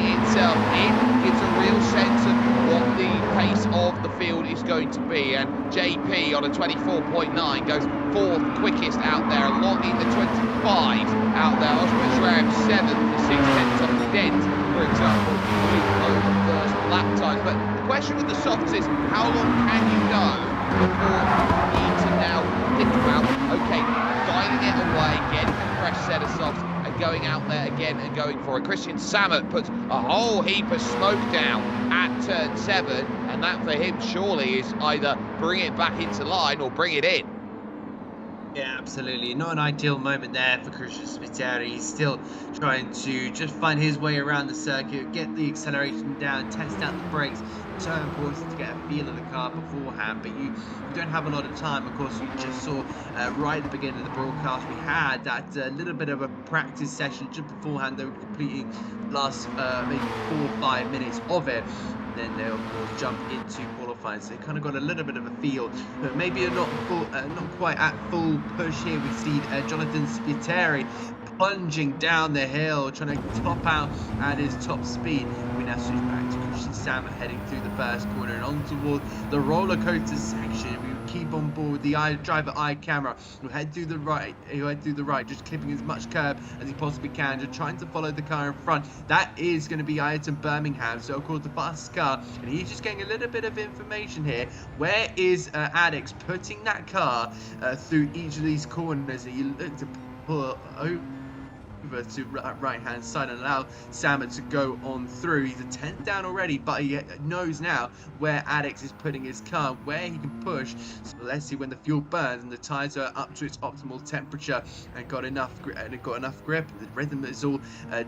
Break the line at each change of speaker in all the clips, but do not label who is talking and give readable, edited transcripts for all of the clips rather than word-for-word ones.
itself in, gives a real sense of what the pace of the field is going to be. And JP on a 24.9 goes fourth quickest out there, a lot in the 25s out there. Osman Shram seventh for 6/10 off the dent, for example, over first lap times. But the question with the softs is, how long can you go before you need to now think about, okay, dialing it away, getting a fresh set of softs, and going out there again and going for it. Christian Sammet puts a whole heap of smoke down at turn 7, and that for him surely is either bring it back into line or bring it in.
Yeah, absolutely. Not an ideal moment there for Christian Spiteri. He's still trying to just find his way around the circuit, get the acceleration down, test out the brakes. So important to get a feel of the car beforehand, but you don't have a lot of time. Of course, you just saw right at the beginning of the broadcast, we had that little bit of a practice session just beforehand. They were completing last maybe 4 or 5 minutes of it. Then they'll of course jump into qualifying, so they kind of got a little bit of a feel, but maybe not quite at full push here. We see Jonathan Spiteri plunging down the hill, trying to top out at his top speed. We now switch back to Christian Sammet heading through the first corner and on toward the roller coaster section. We keep on board with the driver eye camera. He'll head through the right. Just clipping as much curb as he possibly can, just trying to follow the car in front. That is going to be Ayrton Birmingham. So of course the fast car, and he's just getting a little bit of information here. Where is Addix putting that car through each of these corners? And you look to pull over to right hand side and allow Sammet to go on through. He's a 10th down already, but he knows now where Addix is putting his car, where he can push. So let's see when the fuel burns and the tires are up to its optimal temperature and got enough grip. The rhythm is all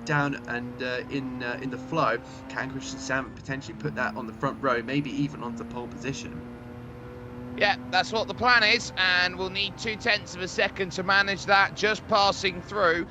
down and in the flow. Can Christian Sammet potentially put that on the front row, maybe even onto pole position?
Yeah, that's what the plan is, and we'll need 0.2 of a second to manage that, just passing through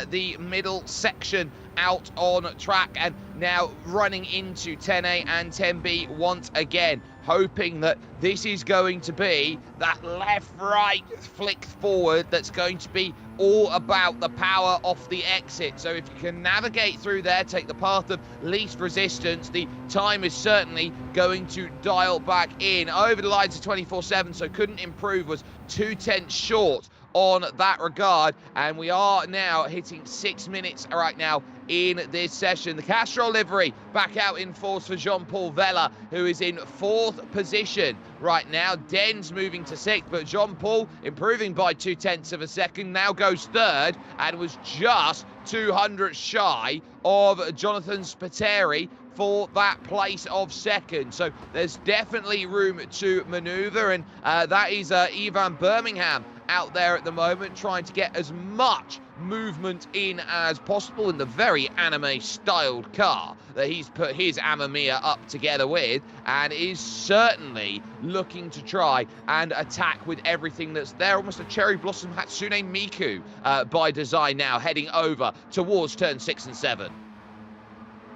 the middle section out on track, and now running into 10A and 10B once again, hoping that this is going to be that left-right flick forward that's going to be all about the power off the exit. So if you can navigate through there, take the path of least resistance, the time is certainly going to dial back in. Over the lines of 24/7, so couldn't improve, was 2/10 short on that regard, and we are now hitting 6 minutes right now in this session. The Castrol livery back out in force for Jean-Paul Vella, who is in 4th position right now. Den's moving to 6th, but Jean-Paul improving by 0.2 of a second, now goes 3rd and was just 200 shy of Jonathan Spiteri for that place of 2nd. So there's definitely room to manoeuvre, and that is Ivan Birmingham out there at the moment, trying to get as much movement in as possible in the very anime-styled car that he's put his Amamiya up together with, and is certainly looking to try and attack with everything that's there. Almost a cherry blossom Hatsune Miku by design now, heading over towards turn 6 and 7.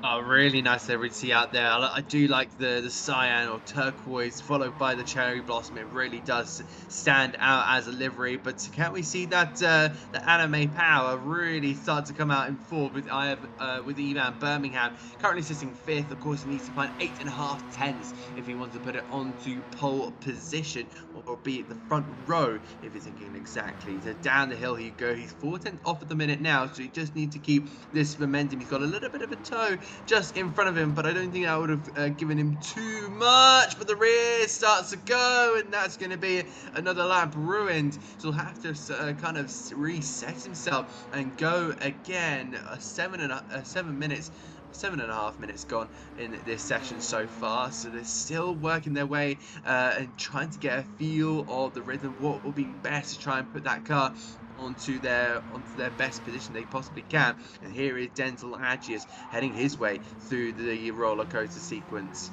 Oh, really nice livery out there. I do like the cyan or turquoise followed by the cherry blossom. It really does stand out as a livery. But can we see that the anime power really start to come out in form with Ivan Birmingham currently sitting 5th? Of course, he needs to find 8.5 tenths if he wants to put it onto pole position, or be at the front row if you're thinking exactly. So down the hill he go. He's 4 tenths off at the minute now, so he just needs to keep this momentum. He's got a little bit of a toe just in front of him, but I don't think that would have given him too much. But the rear starts to go, and that's going to be another lap ruined. So he'll have to kind of reset himself and go again. 7.5 minutes gone in this session so far, so they're still working their way and trying to get a feel of the rhythm, what will be best to try and put that car onto their best position they possibly can. And here is Denzel Agius heading his way through the roller coaster sequence.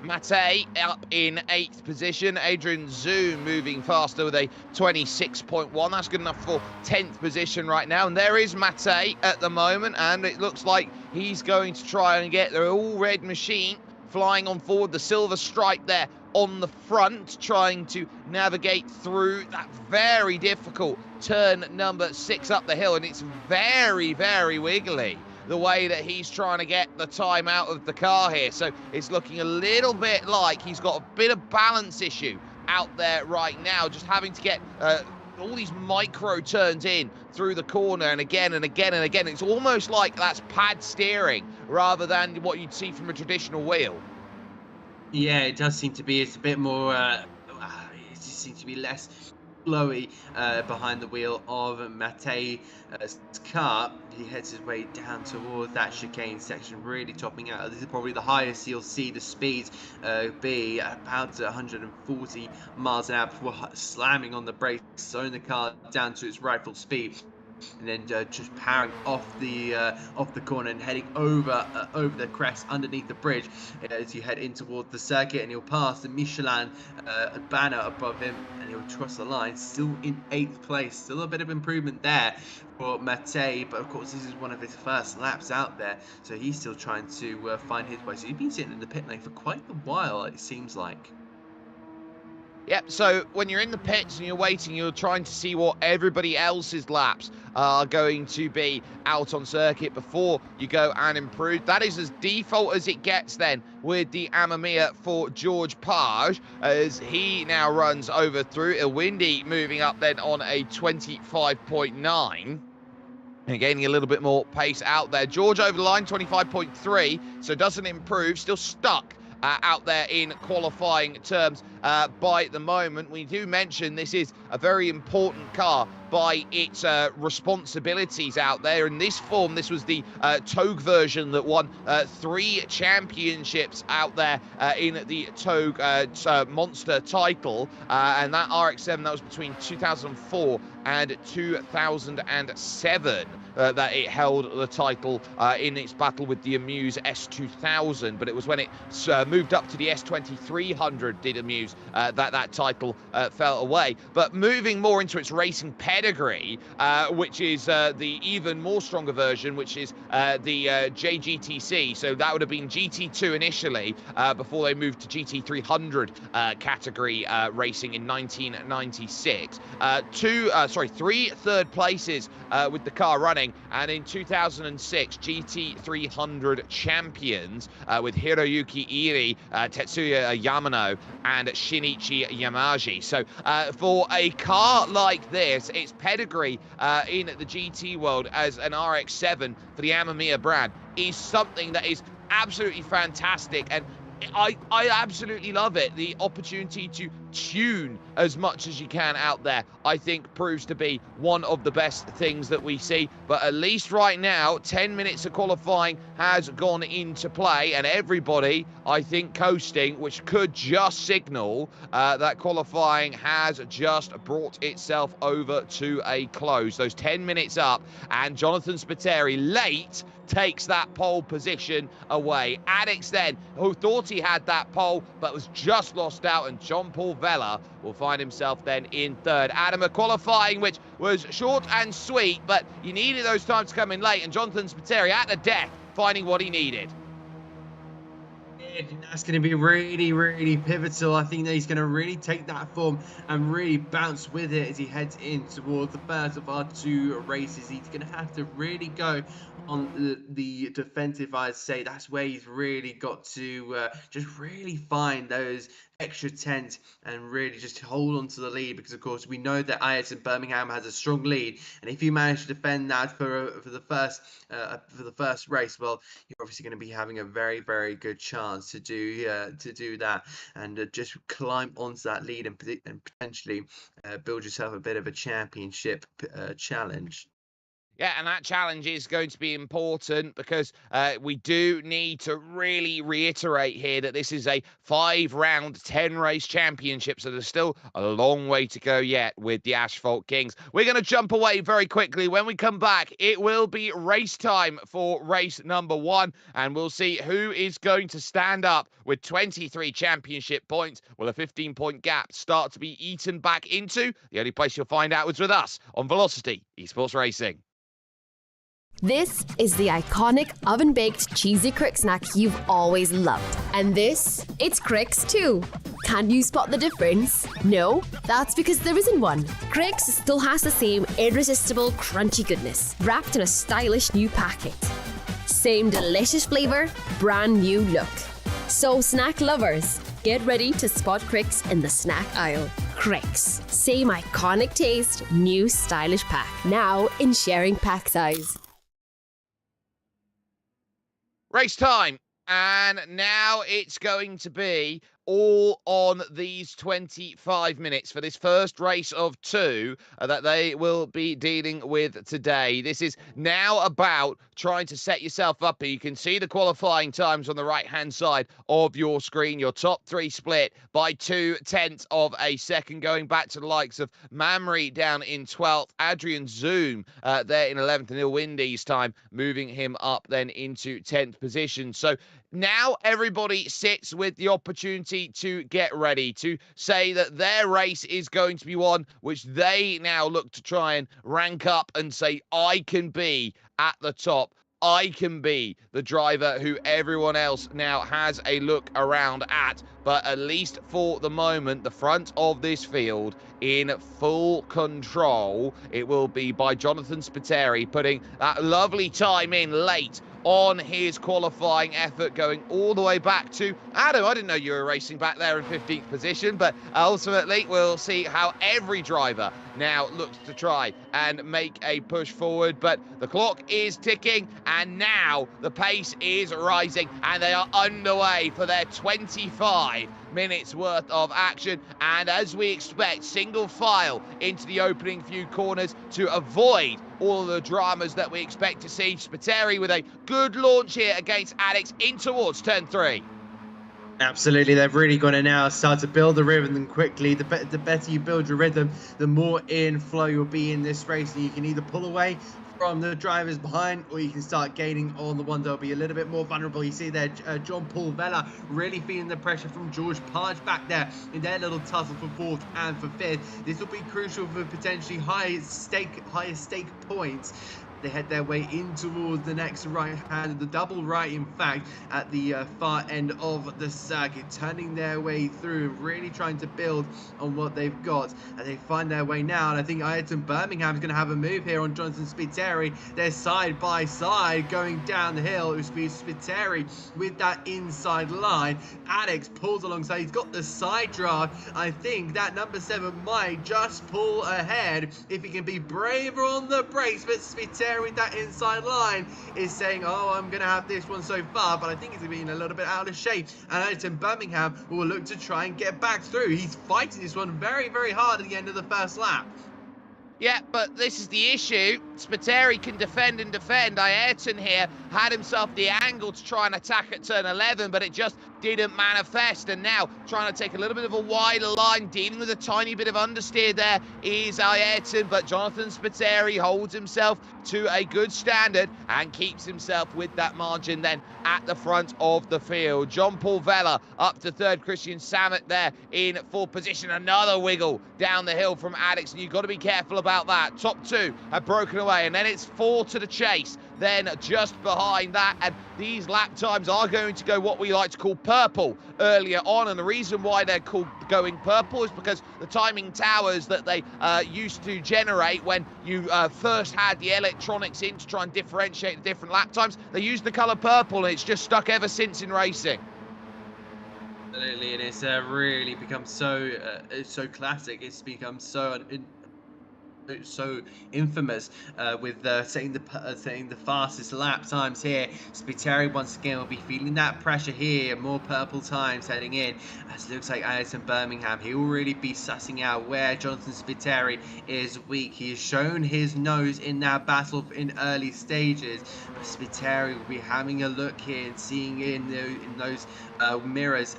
Mate up in 8th position. Adrian Zoom moving faster with a 26.1. That's good enough for 10th position right now. And there is Mate at the moment, and it looks like he's going to try and get the all-red machine flying on forward. The silver stripe there on the front, trying to navigate through that very difficult turn number 6 up the hill, and it's very, very wiggly the way that he's trying to get the time out of the car here. So it's looking a little bit like he's got a bit of balance issue out there right now, just having to get all these micro turns in through the corner and again and again and again. It's almost like that's pad steering rather than what you'd see from a traditional wheel.
Yeah, it does seem to be. It's a bit more, it just seems to be less flowy behind the wheel of Matei's car. He heads his way down towards that chicane section, really topping out. This is probably the highest you'll see the speeds be, about 140 miles an hour before slamming on the brakes, slowing the car down to its rightful speed. And then just powering off the corner and heading over the crest underneath the bridge as you head in towards the circuit, and he'll pass the Michelin banner above him and he'll cross the line, still in 8th place. Still a bit of improvement there for Matei, but of course this is one of his first laps out there, so he's still trying to find his way. So he's been sitting in the pit lane for quite a while, it seems like.
Yep, so when you're in the pits and you're waiting, you're trying to see what everybody else's laps are going to be out on circuit before you go and improve. That is as default as it gets then with the Amamia for George Page, as he now runs over through. A Windy moving up then on a 25.9. And gaining a little bit more pace out there. George over the line, 25.3, so doesn't improve, still stuck out there in qualifying terms by the moment. We do mention this is a very important car by its responsibilities out there. In this form, this was the Togue version that won 3 championships out there in the Togue Monster title, and that RX-7, that was between 2004 and 2007 that it held the title in its battle with the Amuse S2000, but it was when it moved up to the S2300 did Amuse that title fell away. But moving more into its racing pedigree, which is the even more stronger version, which is the JGTC. So that would have been GT2 initially before they moved to GT300 category racing in 1996. 3 third places with the car running, and in 2006 GT300 champions with Hiroyuki Iri, Tetsuya Yamano and Shinichi Yamaji. So for a car like this, its pedigree in the GT world as an RX-7 for the Amamiya brand is something that is absolutely fantastic, and I absolutely love it. The opportunity to tune as much as you can out there, I think, proves to be one of the best things that we see. But at least right now, 10 minutes of qualifying has gone into play, and everybody, I think, coasting, which could just signal that qualifying has just brought itself over to a close. Those 10 minutes up, and Jonathan Spiteri late takes that pole position away. Addix then, who thought he had that pole but was just lost out, and John-Paul Vella will find himself then in third. Adam, a qualifying which was short and sweet, but you needed those times to come in late, and Jonathan Spiteri at the death finding what he needed.
That's going to be really, really pivotal. I think that he's going to really take that form and really bounce with it as he heads in towards the first of our 2 races. He's going to have to really go on the defensive, I'd say. That's where he's really got to just really find those extra tenths and really just hold on to the lead, because of course we know that IS in Birmingham has a strong lead, and if you manage to defend that for the first race, well, you're obviously going to be having a very, very good chance to do that and just climb onto that lead and potentially build yourself a bit of a championship challenge.
Yeah, and that challenge is going to be important, because we do need to really reiterate here that this is a 5-round, 10-race championship, so there's still a long way to go yet with the Asphalt Kings. We're going to jump away very quickly. When we come back, it will be race time for race number 1, and we'll see who is going to stand up with 23 championship points. Will a 15-point gap start to be eaten back into? The only place you'll find out is with us on Velocity Esports Racing.
This is the iconic oven-baked cheesy crick snack you've always loved. And this, it's Cricks too. Can you spot the difference? No? That's because there isn't one. Cricks still has the same irresistible crunchy goodness, wrapped in a stylish new packet. Same delicious flavour, brand new look. So snack lovers, get ready to spot Cricks in the snack aisle. Cricks, same iconic taste, new stylish pack. Now in sharing pack size.
Race time. And now it's going to be all on these 25 minutes for this first race of two that they will be dealing with today. This is now about trying to set yourself up. You can see the qualifying times on the right-hand side of your screen. Your top three split by 0.2 of a second, going back to the likes of Mamre down in 12th, Adrian Zoom there in 11th, and Ilwindy's time moving him up then into 10th position. So now everybody sits with the opportunity to get ready, to say that their race is going to be one which they now look to try and rank up and say, I can be at the top. I can be the driver who everyone else now has a look around at. But at least for the moment, the front of this field in full control, it will be by Jonathan Spiteri, putting that lovely time in late on his qualifying effort, going all the way back to Adam. I didn't know you were racing back there in 15th position, but ultimately we'll see how every driver now looks to try and make a push forward. But the clock is ticking, and now the pace is rising, and they are underway for their 25 minutes worth of action. And as we expect, single file into the opening few corners to avoid all of the dramas that we expect to see. Spiteri with a good launch here against Alex in towards turn 3.
Absolutely, they've really got to now start to build the rhythm quickly. The better you build your rhythm, the more in flow you'll be in this race, and you can either pull away from the drivers behind, or you can start gaining on the ones that'll be a little bit more vulnerable. You see there, John Paul Vella really feeling the pressure from George Parge back there in their little tussle for 4th and for 5th. This will be crucial for potentially higher stake points. They head their way in towards the next right hand, the double right, in fact, at the far end of the circuit, turning their way through, really trying to build on what they've got. And they find their way now, and I think Ayrton Birmingham's going to have a move here on Jonathan Spiteri. They're side by side going down the hill. It was Spiteri with that inside line. Alex pulls alongside. He's got the side draft. I think that number 7 might just pull ahead if he can be braver on the brakes, but Spiteri with that inside line is saying, oh, I'm going to have this one so far, but I think he's been a little bit out of shape. And Ayrton Birmingham will look to try and get back through. He's fighting this one very, very hard at the end of the first lap.
Yeah, but this is the issue. Spiteri can defend and defend. Ayrton here had himself the angle to try and attack at turn 11, but it just didn't manifest. And now trying to take a little bit of a wider line, dealing with a tiny bit of understeer there is Ayrton, but Jonathan Spiteri holds himself to a good standard and keeps himself with that margin then at the front of the field. John Paul Vella up to 3rd, Christian Samet there in 4th position. Another wiggle down the hill from Alex, and you've got to be careful about that. Top 2 have broken away, and then it's 4 to the chase. Then just behind that, and these lap times are going to go what we like to call purple earlier on, and the reason why they're called going purple is because the timing towers that they used to generate when you first had the electronics in to try and differentiate the different lap times, they used the colour purple, and it's just stuck ever since in racing.
Absolutely, and it's really become so classic. It's become so infamous with setting the fastest lap times here. Spiteri once again will be feeling that pressure here. More purple times heading in. As it looks like Ayrton Birmingham, he will really be sussing out where Jonathan Spiteri is weak. He has shown his nose in that battle in early stages, but Spiteri will be having a look here and seeing in those mirrors,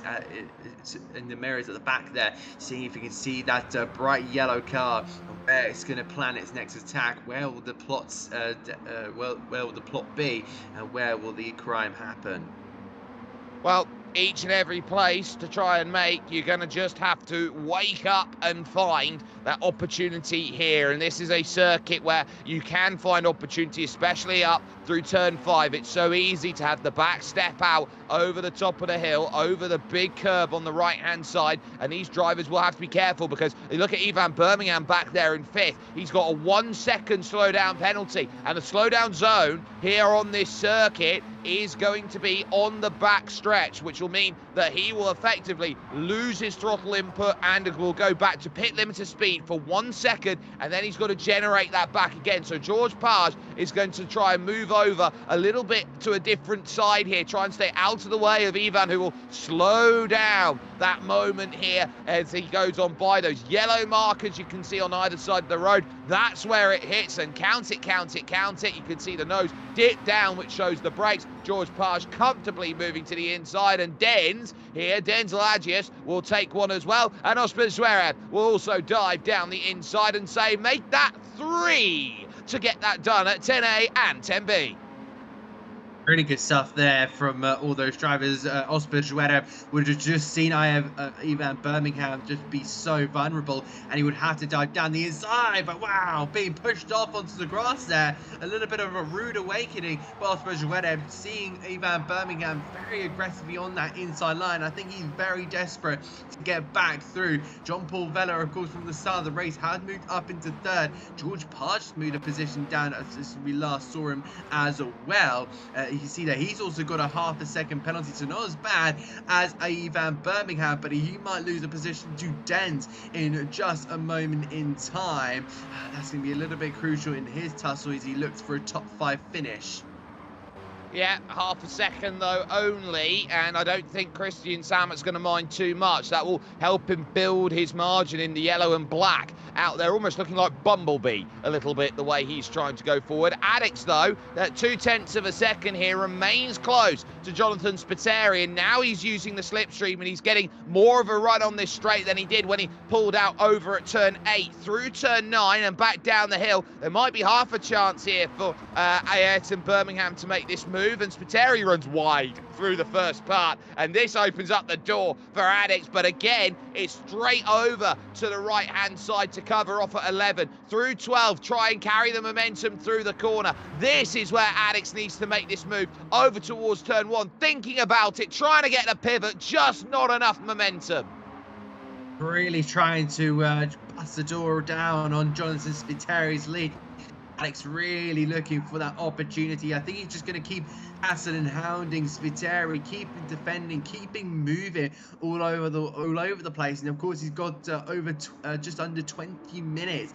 in the mirrors at the back there, seeing if you can see that bright yellow car, where it's going to plan its next attack. Where will the plots where will the plot be, and where will the crime happen?
Well, each and every place to try and make, you're going to just have to wake up and find that opportunity here. And this is a circuit where you can find opportunity, especially up through turn 5. It's so easy to have the back step out over the top of the hill, over the big curb on the right-hand side. And these drivers will have to be careful, because you look at Ivan Birmingham back there in 5th. He's got a 1-second slowdown penalty. And the slowdown zone here on this circuit is going to be on the back stretch, which will mean that he will effectively lose his throttle input and will go back to pit limiter speed for 1 second, and then he's got to generate that back again. So George Page is going to try and move over a little bit to a different side here, try and stay out of the way of Ivan, who will slow down that moment here as he goes on by those yellow markers you can see on either side of the road. That's where it hits, and count it, count it, count it. You can see the nose dip down, which shows the brakes. George Page comfortably moving to the inside, and Denzel Agius will take one as well, and Oscar Zverev will also dive down the inside and say, make that 3 to get that done at 10A and 10B.
Really good stuff there from all those drivers. Oscar Zverev would have just seen Ivan Birmingham just be so vulnerable, and he would have to dive down the inside. But wow, being pushed off onto the grass there, a little bit of a rude awakening. But Oscar Zverev seeing Ivan Birmingham very aggressively on that inside line. I think he's very desperate to get back through. Jean-Paul Vella, of course, from the start of the race, has moved up into 3rd. George Page moved a position down as we last saw him as well. You see that he's also got a ½ second penalty, so not as bad as Ivan Birmingham, but he might lose a position to Dens in just a moment in time. That's going to be a little bit crucial in his tussle as he looks for a top 5 finish.
Yeah, ½ second though only, and I don't think Christian Sammet's going to mind too much. That will help him build his margin in the yellow and black out there, almost looking like Bumblebee a little bit, the way he's trying to go forward. Addix, though, at 0.2 seconds here, remains close to Jonathan Spiteri, and now he's using the slipstream, and he's getting more of a run on this straight than he did when he pulled out over at turn 8, through turn 9 and back down the hill. There might be half a chance here for Ayrton Birmingham to make this move, and Spiteri runs wide through the first part, and this opens up the door for Addix, but again, it's straight over to the right-hand side to cover off at 11, through 12, try and carry the momentum through the corner. This is where Addix needs to make this move over towards turn 1, thinking about it, trying to get a pivot, just not enough momentum.
Really trying to bust the door down on Jonathan Spiteri's lead. Addix really looking for that opportunity. I think he's just going to keep hassling and hounding Spiteri, keeping defending, keeping moving all over the place. And of course, he's got just under 20 minutes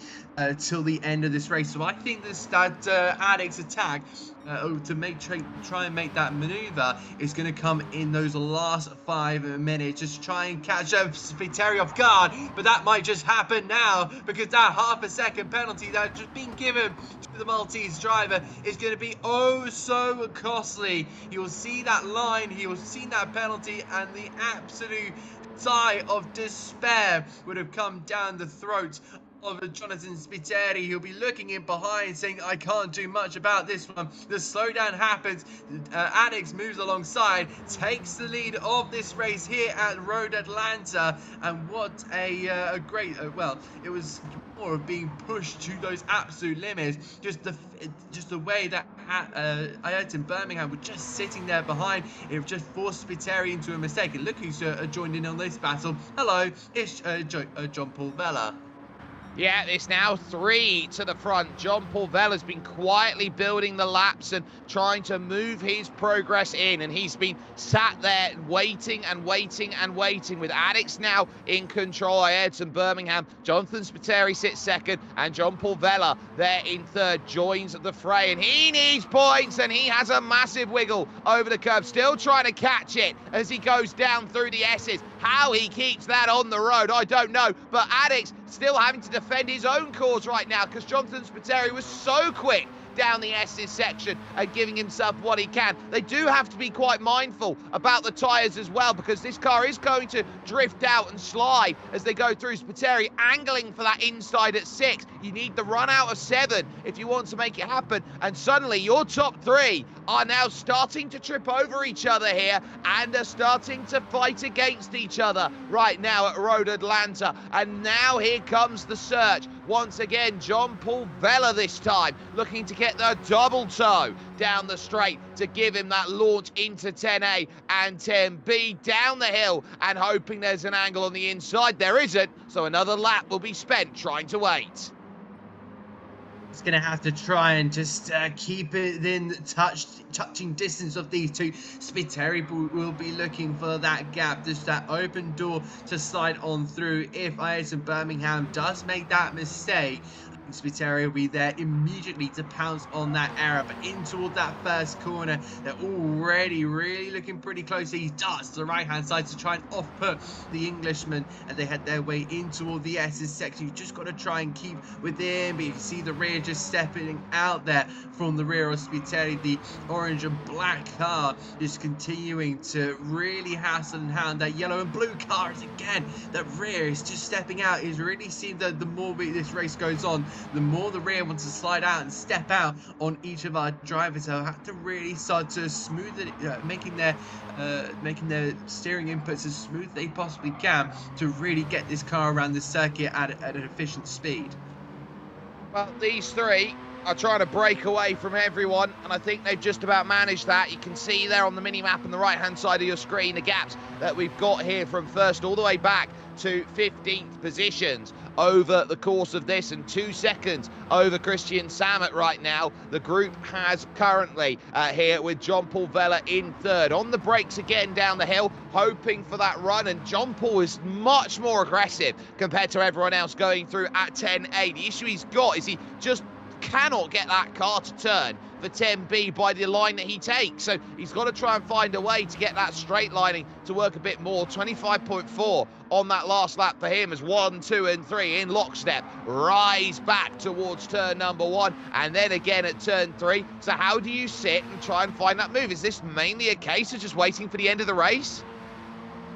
till the end of this race. So I think that Addix attack to try and make that maneuver is going to come in those last 5 minutes. Just try and catch Spiteri off guard, but that might just happen now, because that ½ second penalty that's just been given to the Maltese driver is going to be oh so costly. He will see that line, he will see that penalty, and the absolute sigh of despair would have come down the throat of Jonathan Spiteri. He'll be looking in behind saying, I can't do much about this one. The slowdown happens. Addix moves alongside, takes the lead of this race here at Road Atlanta, and what a great, well, it was more of being pushed to those absolute limits. Just the way that Ayrton Birmingham was just sitting there behind, it just forced Spiteri into a mistake. And look who's joined in on this battle. Hello, it's Jean-Paul Vella.
Yeah, it's now 3 to the front. Jean-Paul Vella's been quietly building the laps and trying to move his progress in, and he's been sat there waiting and waiting and waiting, with Addix now in control. Ayrton Birmingham, Jonathan Spiteri sits 2nd, and Jean-Paul Vella there in 3rd joins the fray, and he needs points, and he has a massive wiggle over the curb, still trying to catch it as he goes down through the S's. How he keeps that on the road, I don't know, but Addix still having to defend his own cause right now, because Jonathan Spiteri was so quick down the S's section and giving himself what he can. They do have to be quite mindful about the tyres as well, because this car is going to drift out and slide as they go through. Spiteri angling for that inside at 6. You need the run out of 7 if you want to make it happen, and suddenly your top 3 are now starting to trip over each other here and are starting to fight against each other right now at Road Atlanta. And now here comes the search. Once again, John Paul Vella this time looking to get the double toe down the straight to give him that launch into 10A and 10B down the hill, and hoping there's an angle on the inside. There isn't, so another lap will be spent trying to wait.
He's going to have to try and just keep it within touching distance of these two. Spiteri will be looking for that gap, just that open door to slide on through. If Ayrton Birmingham does make that mistake, Spiteri will be there immediately to pounce on that error. But in toward that first corner, they're already really looking pretty close. He darts to the right-hand side to try and off-put the Englishman, and they head their way in toward the S's section. You've just got to try and keep within, but you can see the rear just stepping out there from the rear of Spiteri. The orange and black car just continuing to really hassle and hound that yellow and blue car. As again, that rear is just stepping out. It's really seemed that the more this race goes on, the more the rear wants to slide out and step out on each of our drivers. So I have to really start to smooth it, making their steering inputs as smooth as they possibly can to really get this car around the circuit at an efficient speed.
Well, these 3 are trying to break away from everyone, and I think they've just about managed that. You can see there on the mini-map on the right-hand side of your screen the gaps that we've got here from first all the way back to 15th positions over the course of this, and 2 seconds over Christian Samet right now. The group has currently here with John Paul Vella in 3rd. On the brakes again down the hill, hoping for that run, and John Paul is much more aggressive compared to everyone else going through at 10A. The issue he's got is he just cannot get that car to turn for 10B by the line that he takes. So he's got to try and find a way to get that straight lining to work a bit more. 25.4 on that last lap for him as 1, 2 and 3 in lockstep rise back towards turn number 1, and then again at turn 3. So how do you sit and try and find that move? Is this mainly a case of just waiting for the end of the race?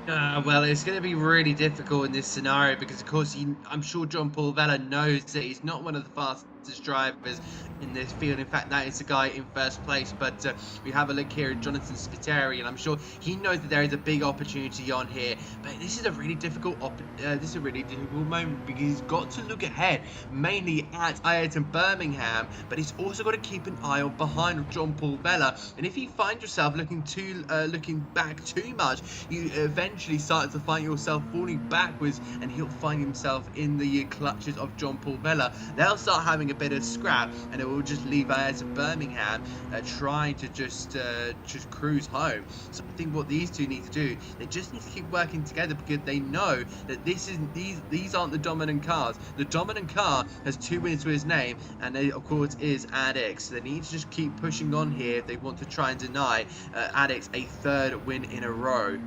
Well, it's going to be really difficult in this scenario because, of course, I'm sure John Paul Vella knows that he's not one of the fastest drivers in this field. In fact, that is the guy in first place. But we have a look here at Jonathan Spiteri, and I'm sure he knows that there is a big opportunity on here. But this is a really difficult moment because he's got to look ahead, mainly at Ayrton Birmingham, but he's also got to keep an eye on behind John Paul Vella. And if you find yourself looking back too much, you eventually start to find yourself falling backwards, and he'll find himself in the clutches of John Paul Vella. They'll start having a bit of scrap, and it will just leave Ayrton Birmingham trying to just cruise home. So I think what these two need to do, they just need to keep working together, because they know that these aren't the dominant cars. The dominant car has 2 wins to his name, and they, of course, is Addix. So they need to just keep pushing on here if they want to try and deny Addix a 3rd win in a row.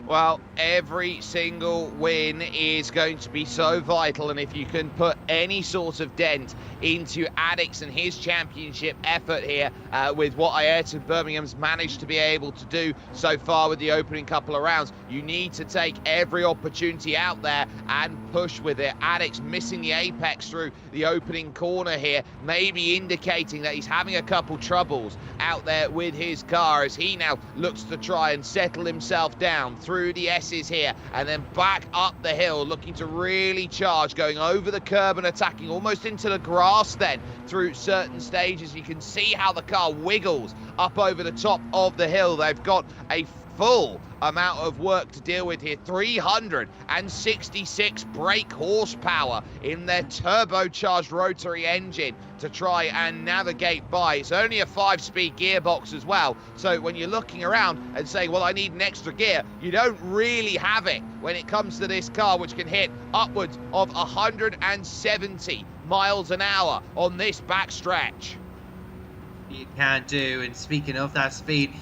Well, every single win is going to be so vital, and if you can put any sort of dent into Addix and his championship effort here with what Ayrton Birmingham's managed to be able to do so far with the opening couple of rounds, you need to take every opportunity out there and push with it. Addix missing the apex through the opening corner here, maybe indicating that he's having a couple troubles out there with his car as he now looks to try and settle himself down through the S's here and then back up the hill, looking to really charge, going over the curb and attacking almost into the grass then through certain stages. You can see how the car wiggles up over the top of the hill. They've got a full amount of work to deal with here. 366 brake horsepower in their turbocharged rotary engine to try and navigate by. It's only a 5-speed gearbox as well, so when you're looking around and saying, well, I need an extra gear, you don't really have it when it comes to this car, which can hit upwards of 170 miles an hour on this backstretch.
You can do, and speaking of that speed,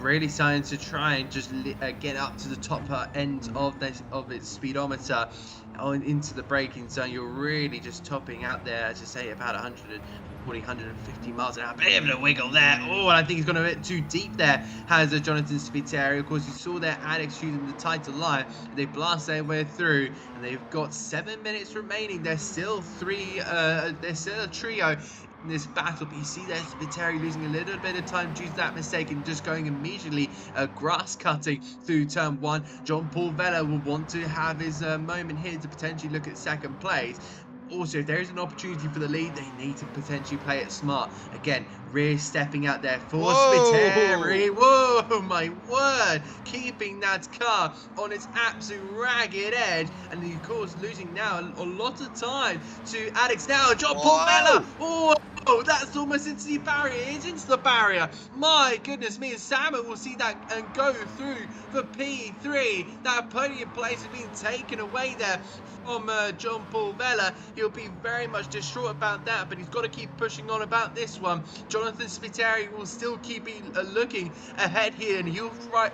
really starting to try and just get up to the top end of its speedometer into the braking zone. You're really just topping out there, as I say, about 140, 150 miles an hour. Bit of a wiggle there. Oh, and I think he's gone a bit too deep there, has Jonathan Spiteri. Of course, you saw there Alex shooting the tighter line. They blast their way through, and they've got 7 minutes remaining. There's still there's still a trio in this battle, but you see there Spiteri losing a little bit of time due to that mistake and just going immediately grass cutting through turn 1. John Paul Vella will want to have his moment here to potentially look at second place. Also, if there is an opportunity for the lead, they need to potentially play it smart. Again, rear stepping out there for Spiteri. Whoa, my word. Keeping that car on its absolute ragged edge. And of course, losing now a lot of time to Alex now. John Paul Vella. Oh, that's almost into the barrier. It's into the barrier. My goodness me. And Salmon will see that and go through for P3. That podium place has been taken away there from John Paul Vella. He'll be very much distraught about that, but he's got to keep pushing on about this one. Jonathan Spiteri will still keep looking ahead here, and he'll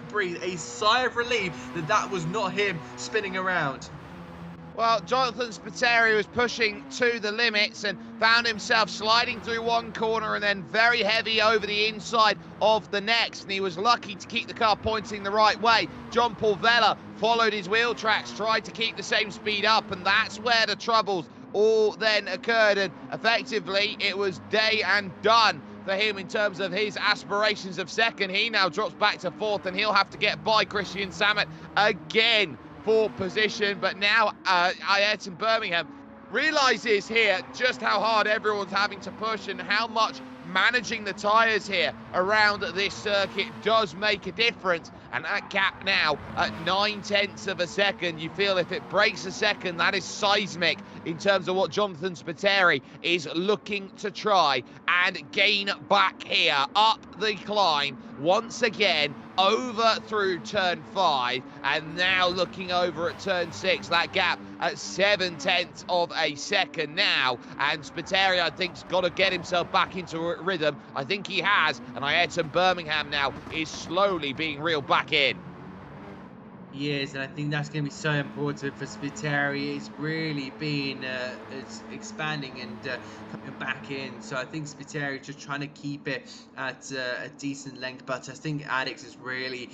breathe a sigh of relief that that was not him spinning around.
Well, Jonathan Spiteri was pushing to the limits and found himself sliding through one corner and then very heavy over the inside of the next, and he was lucky to keep the car pointing the right way. John Paul Vella followed his wheel tracks, tried to keep the same speed up, and that's where the troubles all then occurred, and effectively it was day and done for him in terms of his aspirations of second. He now drops back to fourth, and he'll have to get by Christian Samet again for position. But now Ayrton Birmingham realizes here just how hard everyone's having to push and how much managing the tyres here around this circuit does make a difference. And that gap now at 9/10 of a second, you feel if it breaks a second, that is seismic in terms of what Jonathan Spiteri is looking to try and gain back here up the climb once again over through turn 5, and now looking over at turn 6. That gap at 7/10 of a second now, and Spiteri, I think, has got to get himself back into rhythm. I think he has, and Ayrton Birmingham now is slowly being reeled back in.
Yes, and I think that's going to be so important for Spiteri. It's really been it's expanding and coming back in. So I think Spiteri is just trying to keep it at a decent length. But I think Alex has really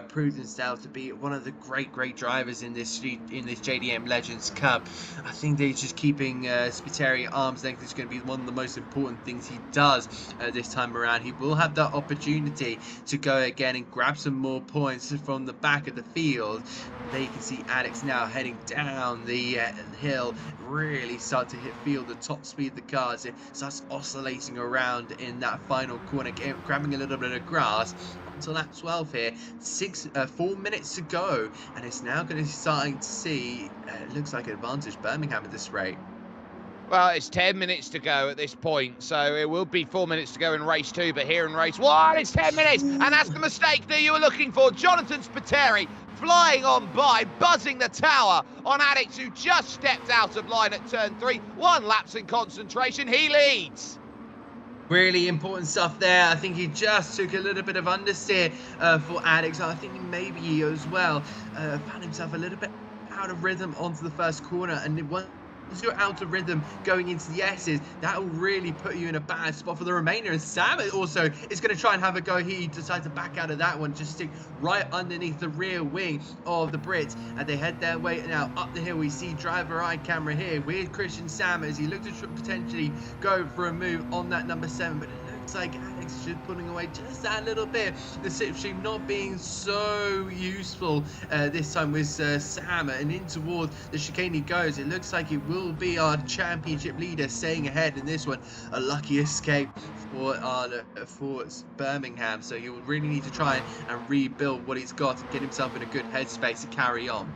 proved himself to be one of the great drivers in this JDM Legends Cup. I think they're just keeping Spiteri arm's length is going to be one of the most important things he does this time around. He will have that opportunity to go again and grab some more points from the back of the field. There you can see Alex now heading down the hill, really start to feel the top speed of the car as it starts oscillating around in that final corner, grabbing a little bit of grass until lap 12 here. 4 minutes to go, and it's now going to be starting to see, it looks like advantage Birmingham at this rate.
Well, it's 10 minutes to go at this point, so it will be 4 minutes to go in race 2, but here in race 1, it's 10 minutes, and that's the mistake that you were looking for. Jonathan Spiteri flying on by, buzzing the tower on Alex, who just stepped out of line at turn 3. 1 lapse in concentration, he leads.
Really important stuff there. I think he just took a little bit of understeer for Alex. I think maybe he as well found himself a little bit out of rhythm onto the first corner, and once you're out of rhythm going into the S's, that will really put you in a bad spot for the remainder. And Sam also is going to try and have a go. He decides to back out of that one, just stick right underneath the rear wing of the Brits, and they head their way now up the hill. We see driver eye camera here with Christian Sam as he looked to potentially go for a move on that number 7, but it looks like Alex is pulling away just that little bit. The slipstream not being so useful this time with Sam, and in towards the chicane he goes. It looks like it will be our championship leader staying ahead in this one. A lucky escape for Birmingham, so he will really need to try and rebuild what he's got and get himself in a good headspace to carry on.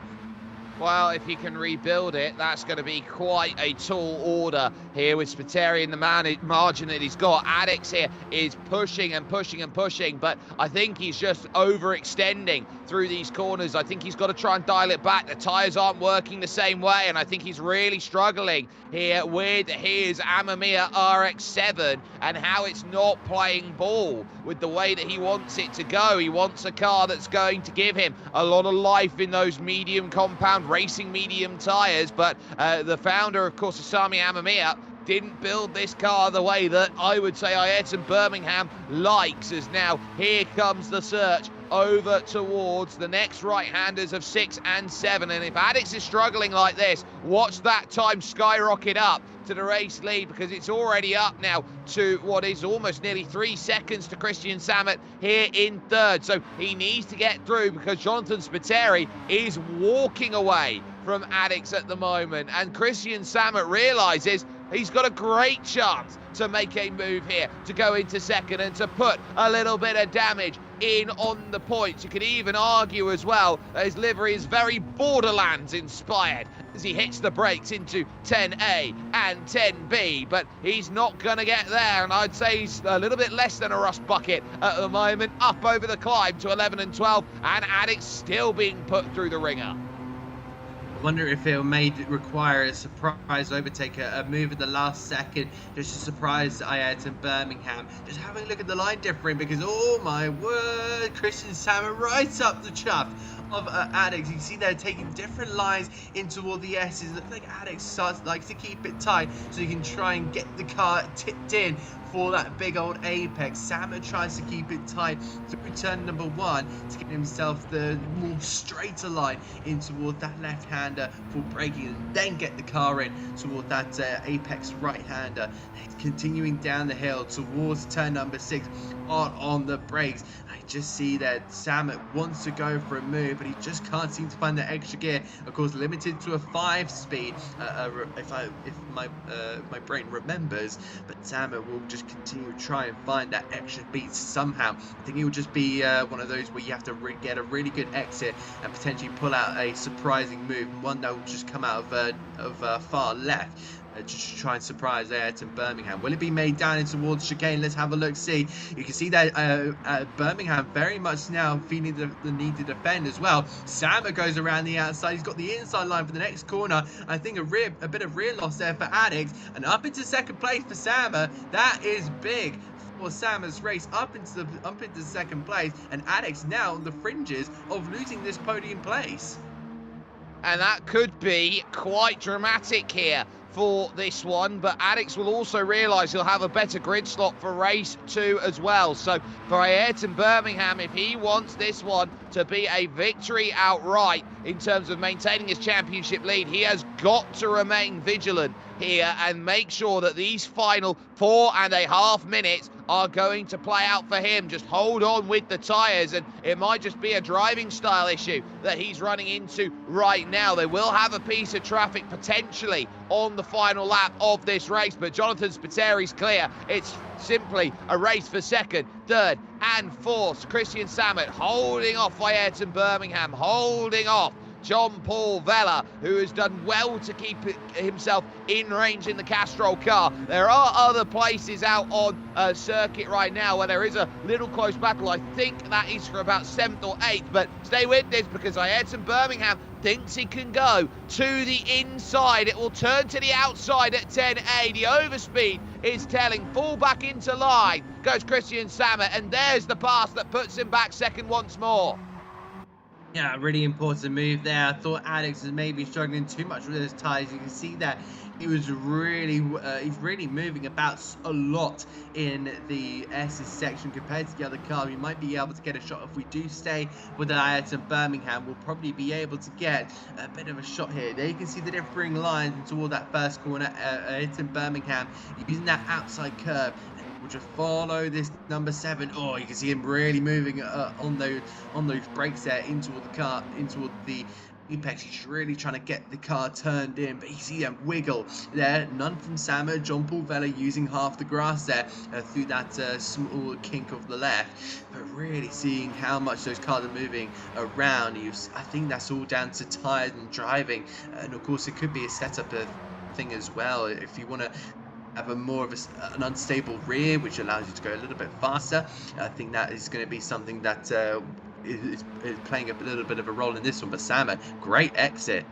Well, if he can rebuild it, that's going to be quite a tall order here with Spiteri in the margin that he's got. Addix here is pushing and pushing and pushing, but I think he's just overextending through these corners. I think he's got to try and dial it back. The tyres aren't working the same way, and I think he's really struggling here with his Amamiya RX-7 and how it's not playing ball with the way that he wants it to go. He wants a car that's going to give him a lot of life in those medium compound racing medium tyres, but the founder, of course, Asami Amamiya, didn't build this car the way that I would say Ayrton Birmingham likes, as now here comes the search over towards the next right-handers of 6 and 7. And if Addix is struggling like this, watch that time skyrocket up to the race lead, because it's already up now to what is almost nearly 3 seconds to Christian Samet here in third. So he needs to get through, because Jonathan Spiteri is walking away from Addix at the moment, and Christian Samet realizes he's got a great chance to make a move here, to go into second and to put a little bit of damage in on the points. You could even argue as well that his livery is very Borderlands inspired as he hits the brakes into 10A and 10B, but he's not going to get there, and I'd say he's a little bit less than a rust bucket at the moment, up over the climb to 11 and 12, and Addix still being put through the ringer.
I wonder if it may require a surprise overtake, a move at the last second, just to surprise Ayrton Birmingham. Just having a look at the line difference, because oh my word, Christian Samet right up the chuff of Addix. You can see they're taking different lines in toward the S's. It looks like Addix likes to keep it tight so you can try and get the car tipped in for that big old apex. Samet tries to keep it tight through turn number 1 to get himself the more straighter line in toward that left-hander for braking, and then get the car in toward that apex right-hander. Continuing down the hill towards turn number 6, on the brakes. I just see that Samet wants to go for a move, but he just can't seem to find the extra gear. Of course, limited to a 5-speed, if my brain remembers. But Samet will just continue to try and find that extra beat somehow. I think it will just be one of those where you have to get a really good exit and potentially pull out a surprising move, one that will just come out of far left. Just to try and surprise Ayrton Birmingham. Will it be made down in towards chicane? Let's have a look, see. You can see that Birmingham very much now feeling the need to defend as well. Samet goes around the outside. He's got the inside line for the next corner. I think a bit of rear loss there for Addix. And up into second place for Samet. That is big for Samet's race, up into second place. And Addix now on the fringes of losing this podium place.
And that could be quite dramatic here for this one, but Addix will also realise he'll have a better grid slot for race 2 as well. So for Ayrton Birmingham, if he wants this one to be a victory outright in terms of maintaining his championship lead, he has got to remain vigilant here and make sure that these final 4.5 minutes are going to play out for him. Just hold on with the tyres, and it might just be a driving style issue that he's running into right now. They will have a piece of traffic potentially on the final lap of this race, but Jonathan Spiteri's clear. It's simply a race for second, third and fourth. Christian Samet holding off Ayrton Birmingham, holding off John Paul Vella, who has done well to keep himself in range in the Castrol car. There are other places out on circuit right now where there is a little close battle. I think that is for about 7th or 8th, but stay with this, because Ayrton Birmingham thinks he can go to the inside. It will turn to the outside at 10A. The overspeed is telling. Fall back into line goes Christian Samet, and there's the pass that puts him back second once more.
Yeah, really important move there. I thought Addix was maybe struggling too much with his tyres. You can see that he was really, he's really moving about a lot in the S's section compared to the other car. We might be able to get a shot if we do stay with the Ayrton Birmingham. We'll probably be able to get a bit of a shot here. There you can see the differing lines toward that first corner. Ayrton Birmingham using that outside curve. We'll just follow this number 7. Oh, you can see him really moving on those brakes there into the car, into the Apex, he's really trying to get the car turned in, but you see a wiggle there. None from Sama. Jean-Paul Vella using half the grass there through that small kink of the left. But really seeing how much those cars are moving around. I think that's all down to tyres and driving. And of course, it could be a setup thing as well. If you want to have an unstable rear, which allows you to go a little bit faster, I think that is going to be something that is playing a little bit of a role in this one. But Sama, great exit.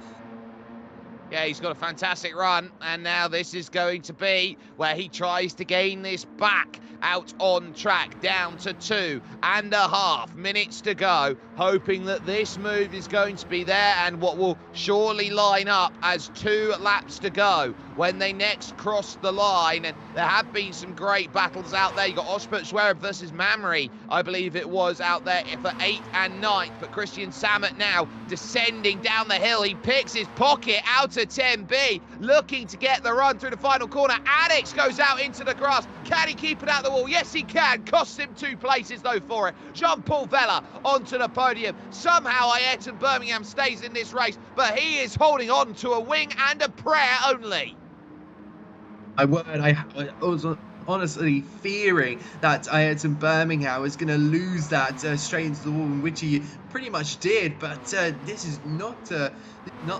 Yeah, he's got a fantastic run, and now this is going to be where he tries to gain this back out on track, down to 2.5 minutes to go, hoping that this move is going to be there and what will surely line up as 2 laps to go when they next cross the line. And there have been some great battles out there. You got Ospert Zverev versus Mamry, I believe it was, out there for 8th and 9th. But Christian Samet now descending down the hill. He picks his pocket out of 10B, looking to get the run through the final corner. Addix goes out into the grass. Can he keep it out the wall? Yes, he can. Costs him 2 places, though, for it. Jean-Paul Vella onto the podium. Somehow Ayrton Birmingham stays in this race, but he is holding on to a wing and a prayer only.
I was honestly fearing that Ayrton Birmingham was going to lose that straight into the wall, which he pretty much did. But this is not the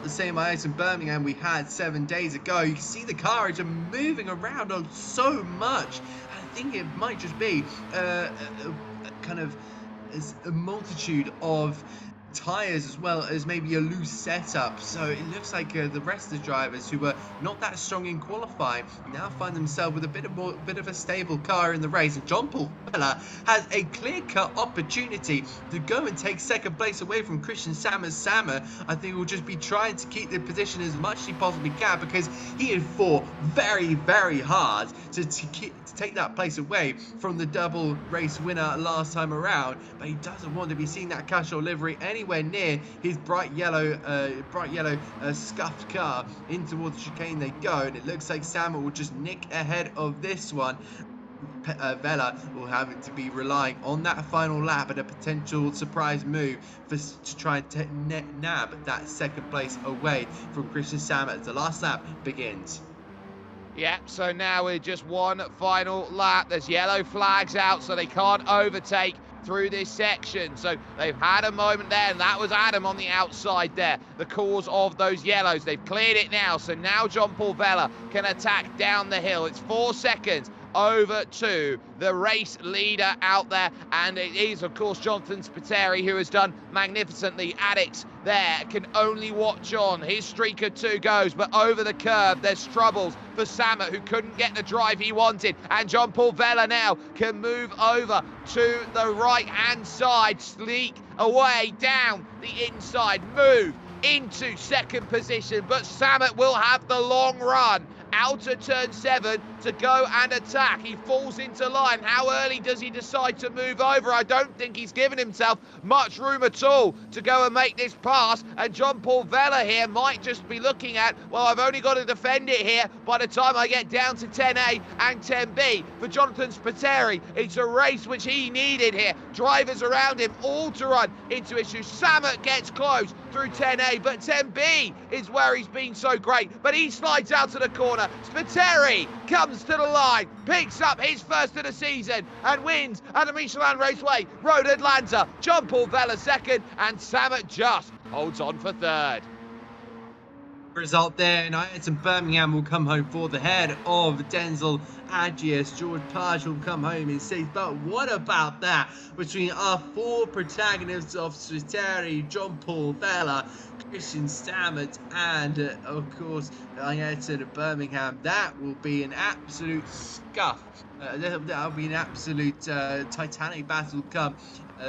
same Ayrton Birmingham we had 7 days ago. You can see the car is moving around on so much. I think it might just be kind of a multitude of tyres as well as maybe a loose setup. So it looks like the rest of the drivers who were not that strong in qualifying now find themselves with a bit of a stable car in the race. And Jean-Paul Vella has a clear-cut opportunity to go and take second place away from Christian Sama. I think will just be trying to keep the position as much as he possibly can, because he had fought very, very hard to take that place away from the double race winner last time around. But he doesn't want to be seeing that Cashel livery anywhere near his bright yellow scuffed car. In towards the chicane they go, and it looks like Sama will just nick ahead of this one. Vella will have to be relying on that final lap and a potential surprise move to try and nab that second place away from Christian Sama as the last lap begins.
Yeah, so now we're just one final lap. There's yellow flags out, so they can't overtake through this section. So they've had a moment there, and that was Adam on the outside there, the cause of those yellows. They've cleared it now, so now Jean-Paul Vella can attack down the hill. It's 4 seconds over to the race leader out there, and it is of course Jonathan Spiteri, who has done magnificently. Addix there can only watch on. His streak of 2 goes, but over the curve there's troubles for Samet, who couldn't get the drive he wanted, and Jean-Paul Vella now can move over to the right hand side, sneak away down the inside, move into second position, but Samet will have the long run out of turn 7 to go and attack. He falls into line. How early does he decide to move over? I don't think he's given himself much room at all to go and make this pass, and Jean-Paul Vella here might just be looking at, well, I've only got to defend it here by the time I get down to 10A and 10B. For Jonathan Spiteri, it's a race which he needed here. Drivers around him all to run into issues. Samet gets close through 10A, but 10B is where he's been so great, but he slides out to the corner. Spiteri comes to the line, picks up his first of the season, and wins at the Michelin Raceway Road Atlanta. Jean-Paul Vella second, and Samet just holds on for third.
Result there, and Ayrton Birmingham will come home for the head of Denzel Agius. George Page will come home in 6th. But what about that between our 4 protagonists of Spiteri, Jean-Paul Vella, Christian Samet, and of course Ayrton Birmingham? That will be an absolute scuff. That'll be an absolute titanic battle come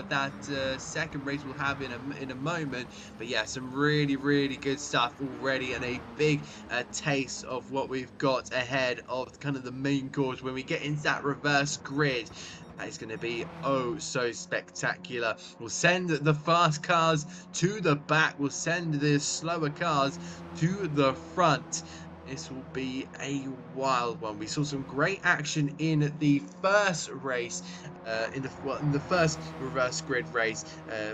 that second race we'll have in a moment. But yeah, some really, really good stuff already, and a big taste of what we've got ahead of kind of the main course when we get into that reverse grid. It's going to be oh so spectacular. We'll send the fast cars to the back, we'll send the slower cars to the front. This will be a wild one. We saw some great action in the first race, in the first reverse grid race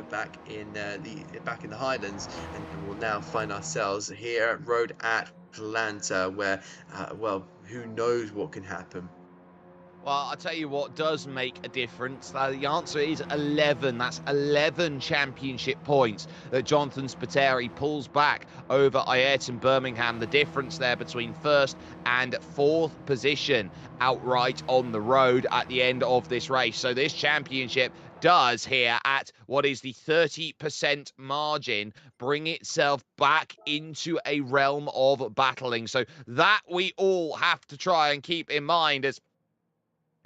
back in the Highlands, and we'll now find ourselves here at Road Atlanta, where well, who knows what can happen.
Well, I'll tell you what does make a difference. The answer is 11. That's 11 championship points that Jonathan Spiteri pulls back over Ayrton Birmingham. The difference there between first and fourth position outright on the road at the end of this race. So this championship does here at what is the 30% margin bring itself back into a realm of battling. So that we all have to try and keep in mind as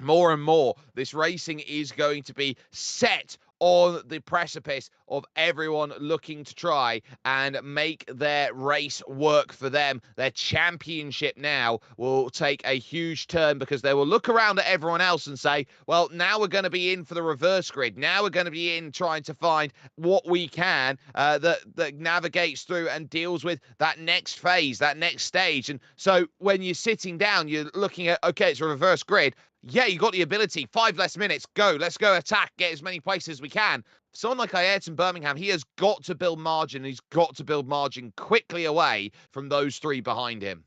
more and more, this racing is going to be set on the precipice of everyone looking to try and make their race work for them. Their championship now will take a huge turn because they will look around at everyone else and say, well, now we're going to be in for the reverse grid. Now we're going to be in trying to find what we can that navigates through and deals with that next phase, that next stage. And so when you're sitting down, you're looking at, okay, it's a reverse grid. Yeah, you got the ability. 5 less minutes. Go. Let's go attack. Get as many places as we can. Someone like Ayrton Birmingham, he has got to build margin. He's got to build margin quickly away from those three behind him.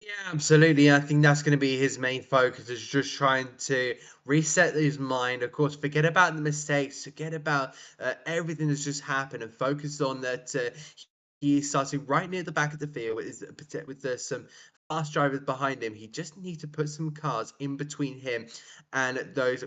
Yeah, absolutely. I think that's going to be his main focus, is just trying to reset his mind. Of course, forget about the mistakes, forget about everything that's just happened, and focus on that. He is starting right near the back of the field with some fast drivers behind him. He just needs to put some cars in between him and those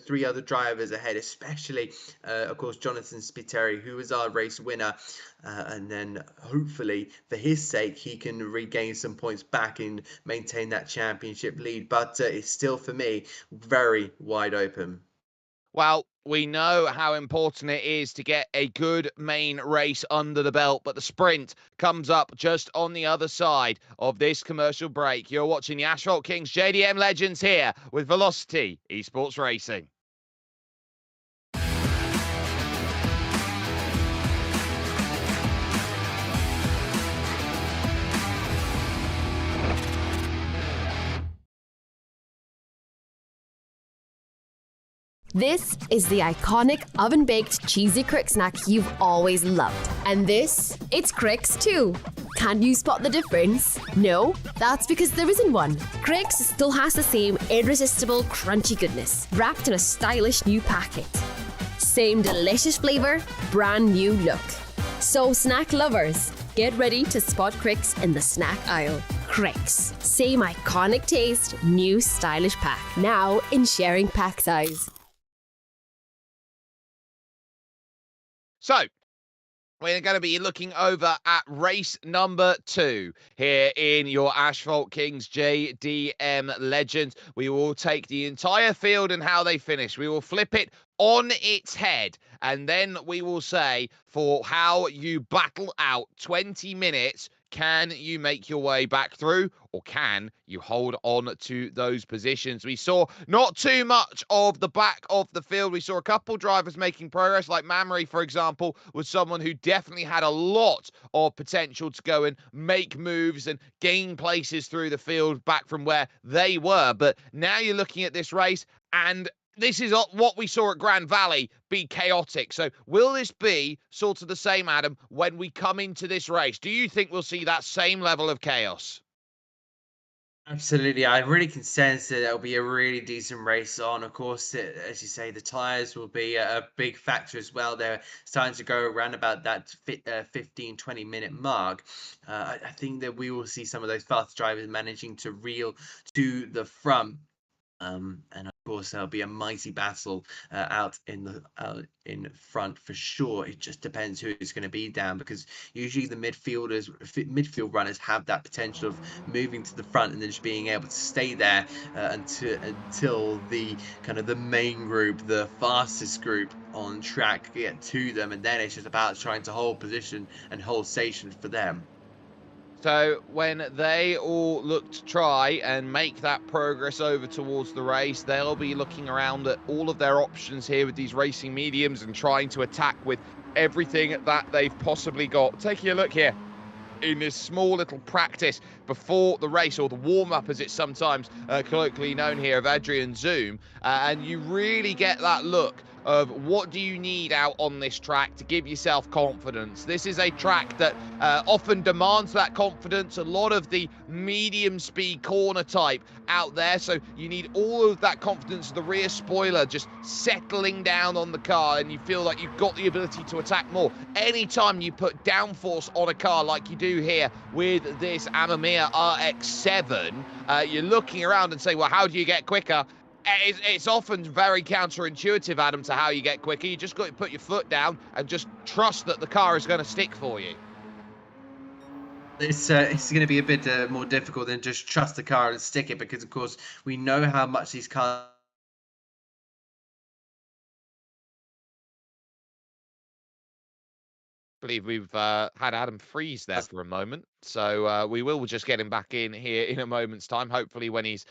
three other drivers ahead, especially, of course, Jonathan Spiteri, who was our race winner. And then hopefully, for his sake, he can regain some points back and maintain that championship lead. But it's still, for me, very wide open.
Well, we know how important it is to get a good main race under the belt, but the sprint comes up just on the other side of this commercial break. You're watching the Asphalt Kings JDM Legends here with Velocity Esports Racing.
This is the iconic oven-baked cheesy crick snack you've always loved. And this, it's Cricks too. Can you spot the difference? No? That's because there isn't one. Cricks still has the same irresistible crunchy goodness, wrapped in a stylish new packet. Same delicious flavour, brand new look. So snack lovers, get ready to spot Cricks in the snack aisle. Cricks, same iconic taste, new stylish pack. Now in sharing pack size.
So, we're going to be looking over at race number 2 here in your Asphalt Kings JDM Legends. We will take the entire field and how they finish. We will flip it on its head, and then we will say for how you battle out 20 minutes. Can you make your way back through, or can you hold on to those positions? We saw not too much of the back of the field. We saw a couple drivers making progress, like Mamrie, for example, was someone who definitely had a lot of potential to go and make moves and gain places through the field back from where they were. But now you're looking at this race, and this is what we saw at Grand Valley be chaotic. So will this be sort of the same, Adam, when we come into this race? Do you think we'll see that same level of chaos?
Absolutely. I really can sense that there'll be a really decent race on. Of course, as you say, the tyres will be a big factor as well. They're starting to go around about that 15-20 minute mark. I think that we will see some of those fast drivers managing to reel to the front. And of course, there'll be a mighty battle out in front for sure. It just depends who is going to be down, because usually the midfield runners have that potential of moving to the front and then just being able to stay there until the kind of the main group, the fastest group on track, get to them, and then it's just about trying to hold position and hold station for them.
So when they all look to try and make that progress over towards the race, they'll be looking around at all of their options here with these racing mediums and trying to attack with everything that they've possibly got. Taking a look here in this small little practice before the race, or the warm-up as it's sometimes colloquially known here, of Adrian Zoom, and you really get that look of what do you need out on this track to give yourself confidence. This is a track that often demands that confidence, a lot of the medium speed corner type out there, so you need all of that confidence of the rear spoiler just settling down on the car, and you feel like you've got the ability to attack more. Anytime you put downforce on a car like you do here with this Amamiya RX-7, you're looking around and saying, well, how do you get quicker? It's often very counterintuitive, Adam, to how you get quicker. You just got to put your foot down and just trust that the car is going to stick for you.
It's going to be a bit more difficult than just trust the car and stick it, because, of course, we know how much these cars...
I believe we've had Adam freeze there for a moment, so we will just get him back in here in a moment's time, hopefully when he's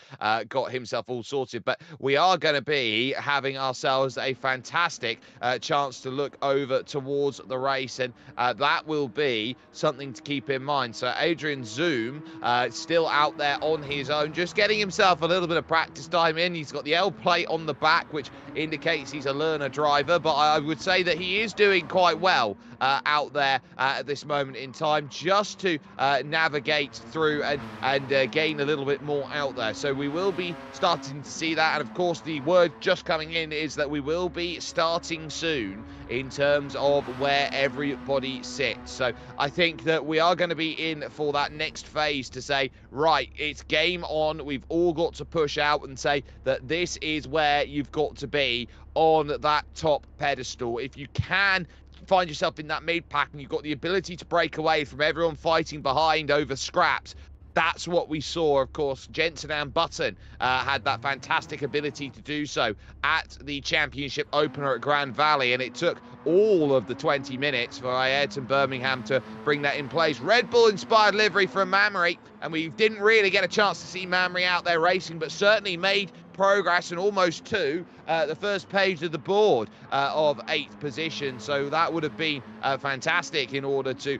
got himself all sorted. But we are going to be having ourselves a fantastic chance to look over towards the race, and that will be something to keep in mind. So Adrian Zoom still out there on his own, just getting himself a little bit of practice time in. He's got the L plate on the back, which indicates he's a learner driver, but I would say that he is doing quite well out there at this moment in time, just to navigate through and gain a little bit more out there. So we will be starting to see that, and of course the word just coming in is that we will be starting soon in terms of where everybody sits. So I think that we are going to be in for that next phase to say, right, it's game on. We've all got to push out and say that this is where you've got to be on that top pedestal. If you can find yourself in that mid pack and you've got the ability to break away from everyone fighting behind over scraps, that's what we saw. Of course, Jensen and Button had that fantastic ability to do so at the championship opener at Grand Valley, and it took all of the 20 minutes for Ayrton Birmingham to bring that in place. Red Bull inspired livery from Mamre, and we didn't really get a chance to see Mamre out there racing, but certainly made progress and almost to the first page of the board of 8th position. So that would have been fantastic in order to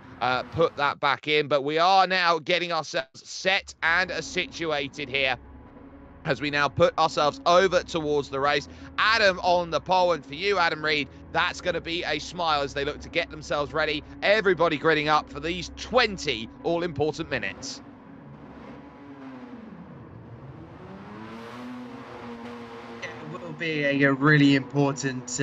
put that back in. But we are now getting ourselves set and situated here as we now put ourselves over towards the race. Adam on the pole, and for you, Adam Reed, that's going to be a smile as they look to get themselves ready. Everybody gritting up for these 20 all-important minutes.
Will be a really important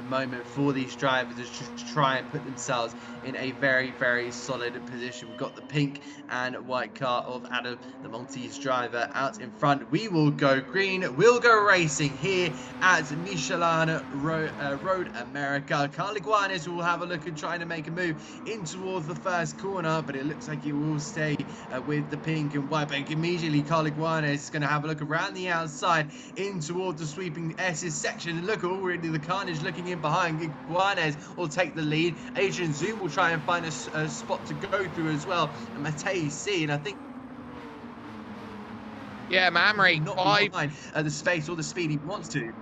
moment for these drivers to just try and put themselves in a very, very solid position. We've got the pink and white car of Adam, the Maltese driver, out in front. We will go green. We'll go racing here at Michelin Road America. Carl Iguanes will have a look and try to make a move in towards the first corner, but it looks like he will stay with the pink and white. But immediately Carl Iguanes is going to have a look around the outside in towards the sweeping S's section. And look, already the carnage looking in behind. Iguanes will take the lead. Adrian Zoom will try and find a spot to go through as well. And Matei C, and I think
Mamre
not behind the space or the speed he wants to.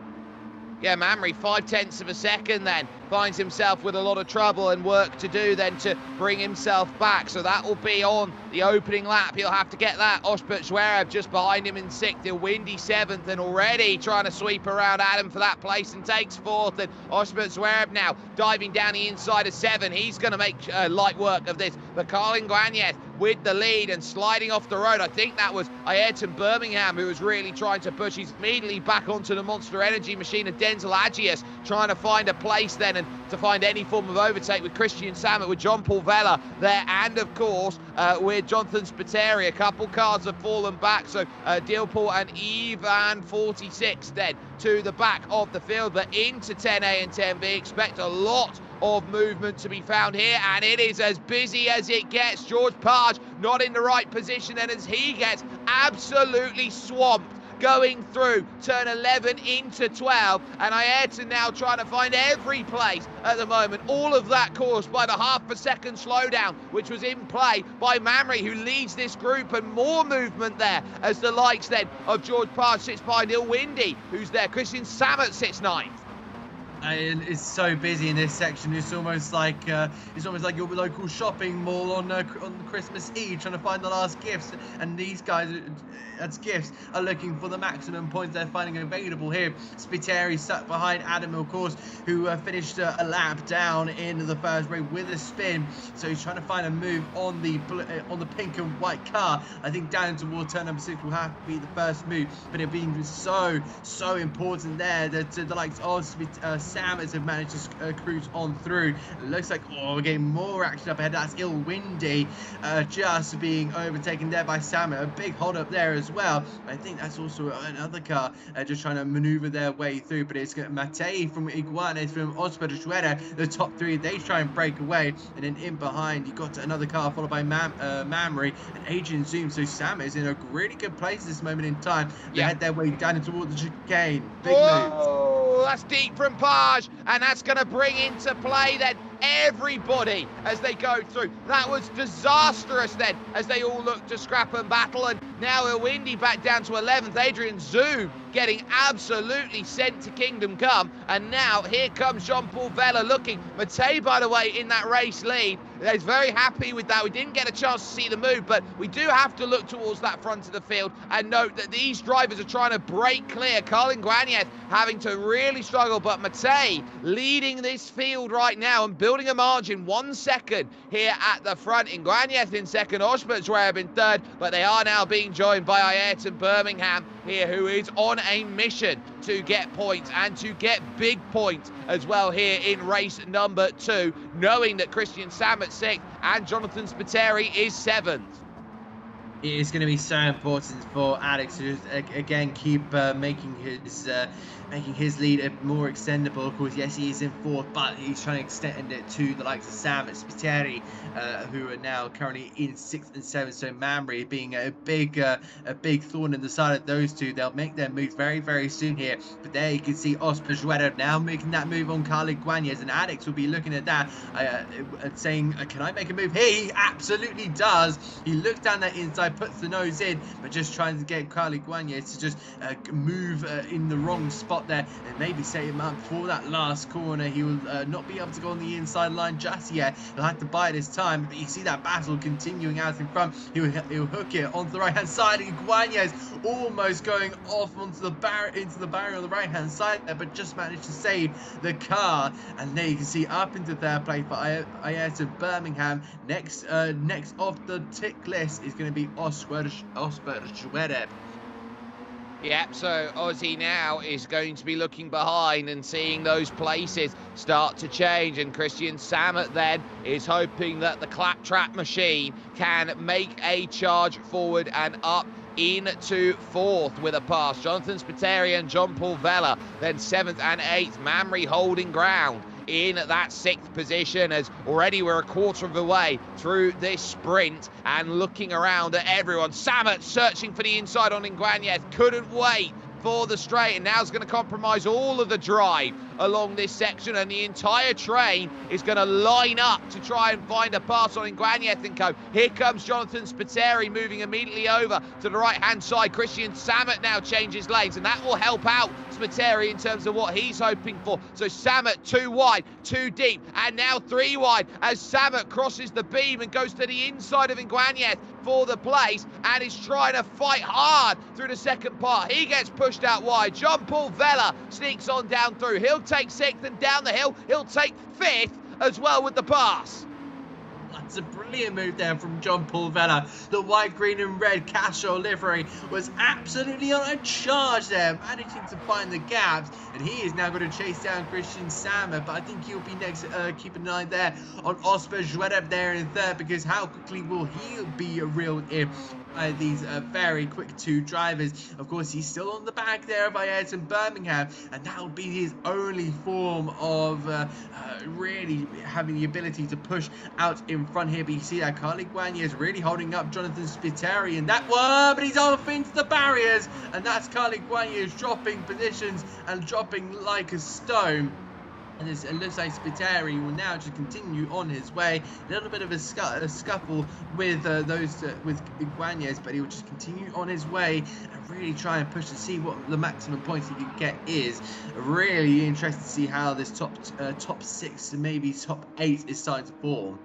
Mamre, 0.5 of a second then, finds himself with a lot of trouble and work to do then to bring himself back. So that will be on the opening lap. He'll have to get that. Osbert Zverev just behind him in 6th. The Windy 7th, and already trying to sweep around Adam for that place and takes 4th. And Osbert Zverev now diving down the inside of 7. He's going to make light work of this. But Carl Iguanes with the lead and sliding off the road. I think that was Ayrton Birmingham who was really trying to push. He's immediately back onto the Monster Energy machine of Denzel Agius, trying to find a place then and to find any form of overtake with Christian Samet, with John Paul Vella there, and of course with Jonathan Spiteri. A couple cars have fallen back, so Dilpaul and Ivan 46 then to the back of the field, but into 10A and 10B. Expect a lot of movement to be found here, and it is as busy as it gets. George Page not in the right position, and as he gets absolutely swamped going through turn 11 into 12, and Ayrton now trying to find every place at the moment. All of that caused by the half a second slowdown which was in play by Mamre, who leads this group, and more movement there as the likes then of George Page sits behind Il Windy, who's there. Christian Samet sits 9th.
And it's so busy in this section. It's almost like your local shopping mall on Christmas Eve, trying to find the last gifts. And these guys, as gifts, are looking for the maximum points they're finding available here. Spiteri stuck behind Adam, of course, who finished a lap down in the first race with a spin. So he's trying to find a move on the pink and white car. I think down towards turn number 6 will have to be the first move. But it being so important there that the likes of Sammers have managed to cruise on through. It looks like, we're getting more action up ahead. That's Ill Windy just being overtaken there by Sammer. A big hold up there as well. I think that's also another car just trying to maneuver their way through. But it's Matei from Iguanes, from Osper, the top 3. They try and break away. And then in behind, you got another car followed by Mamry and Adrian Zoom. So Sam is in a really good place at this moment in time. They head their way down towards the chicane. Big move.
That's deep from Page, and that's going to bring into play then everybody as they go through. That was disastrous then as they all look to scrap and battle, and now Ilwindi back down to 11th. Adrian Zoom getting absolutely sent to Kingdom Come, and now here comes Jean-Paul Vella looking. Matei, by the way, in that race lead. He's very happy with that. We didn't get a chance to see the move, but we do have to look towards that front of the field and note that these drivers are trying to break clear. Colin Guanez having to really struggle, but Matei leading this field right now and building a margin 1 second here at the front. Guanez in second, Osbertsweb in third, but they are now being joined by Ayrton Birmingham here, who is on a mission to get points and to get big points as well here in race number 2, knowing that Christian Sam at 6th and Jonathan Spiteri is 7th.
It is going to be so important for Alex to just, again, keep making his lead more extendable. Of course, yes, he is in 4th, but he's trying to extend it to the likes of Sam and Spiteri, who are now currently in 6th and 7th. So Mamry being a big thorn in the side of those two. They'll make their move very soon here. But there you can see Osper Juera now making that move on Carly Guanez, and Alex will be looking at that saying, can I make a move here? He absolutely does. He looks down that inside, puts the nose in, but just trying to get Carly Guanez to just move in the wrong spot there and maybe set him up for that last corner. He will not be able to go on the inside line just yet. He'll have to bide his time, but you see that battle continuing out in front. He'll hook it onto the right hand side, and Guanez almost going off onto the into the barrier on the right hand side there, but just managed to save the car. And there you can see up into third place for Ayrton Birmingham. Next off the tick list is going to be Osper Schwedeb.
Yeah, so Ozzy now is going to be looking behind and seeing those places start to change, and Christian Samet then is hoping that the claptrap machine can make a charge forward and up into 4th with a pass. Jonathan Spiteri and Jean-Paul Vella then 7th and 8th. Mamry holding ground in that 6th position, as already we're a quarter of the way through this sprint and looking around at everyone. Samet searching for the inside on Nguanez, couldn't wait for the straight, and now is going to compromise all of the drive along this section, and the entire train is going to line up to try and find a pass on Nguanez and co. Here comes Jonathan Spiteri moving immediately over to the right-hand side. Christian Samet now changes lanes, and that will help out Spiteri in terms of what he's hoping for. So Samet 2 wide, 2 deep, and now 3 wide as Samet crosses the beam and goes to the inside of Nguanez for the place and is trying to fight hard through the second part. He gets pushed out wide. Jean-Paul Vella sneaks on down through. He'll take 6th, and down the hill he'll take 5th as well with the pass.
That's a brilliant move there from Jean-Paul Vella. The white, green and red Castro livery was absolutely on a charge there, managing to find the gaps, and he is now going to chase down Christian Sammer, but I think he'll be next. Keep an eye there on Osper Juerev there in 3rd, because how quickly will he be reeled in by these very quick 2 drivers. Of course, he's still on the back there of Ayrton Birmingham, and that will be his only form of really having the ability to push out in front here. But you see that Carly Guanez is really holding up Jonathan Spiteri, and that one, but he's off into the barriers, and that's Carly Guanez dropping positions and dropping like a stone. And it looks like Spiteri will now just continue on his way. A little bit of a scuffle with with Iguanez, but he will just continue on his way and really try and push to see what the maximum points he can get is. Really interested to see how this top 6 and maybe top 8 is starting to form.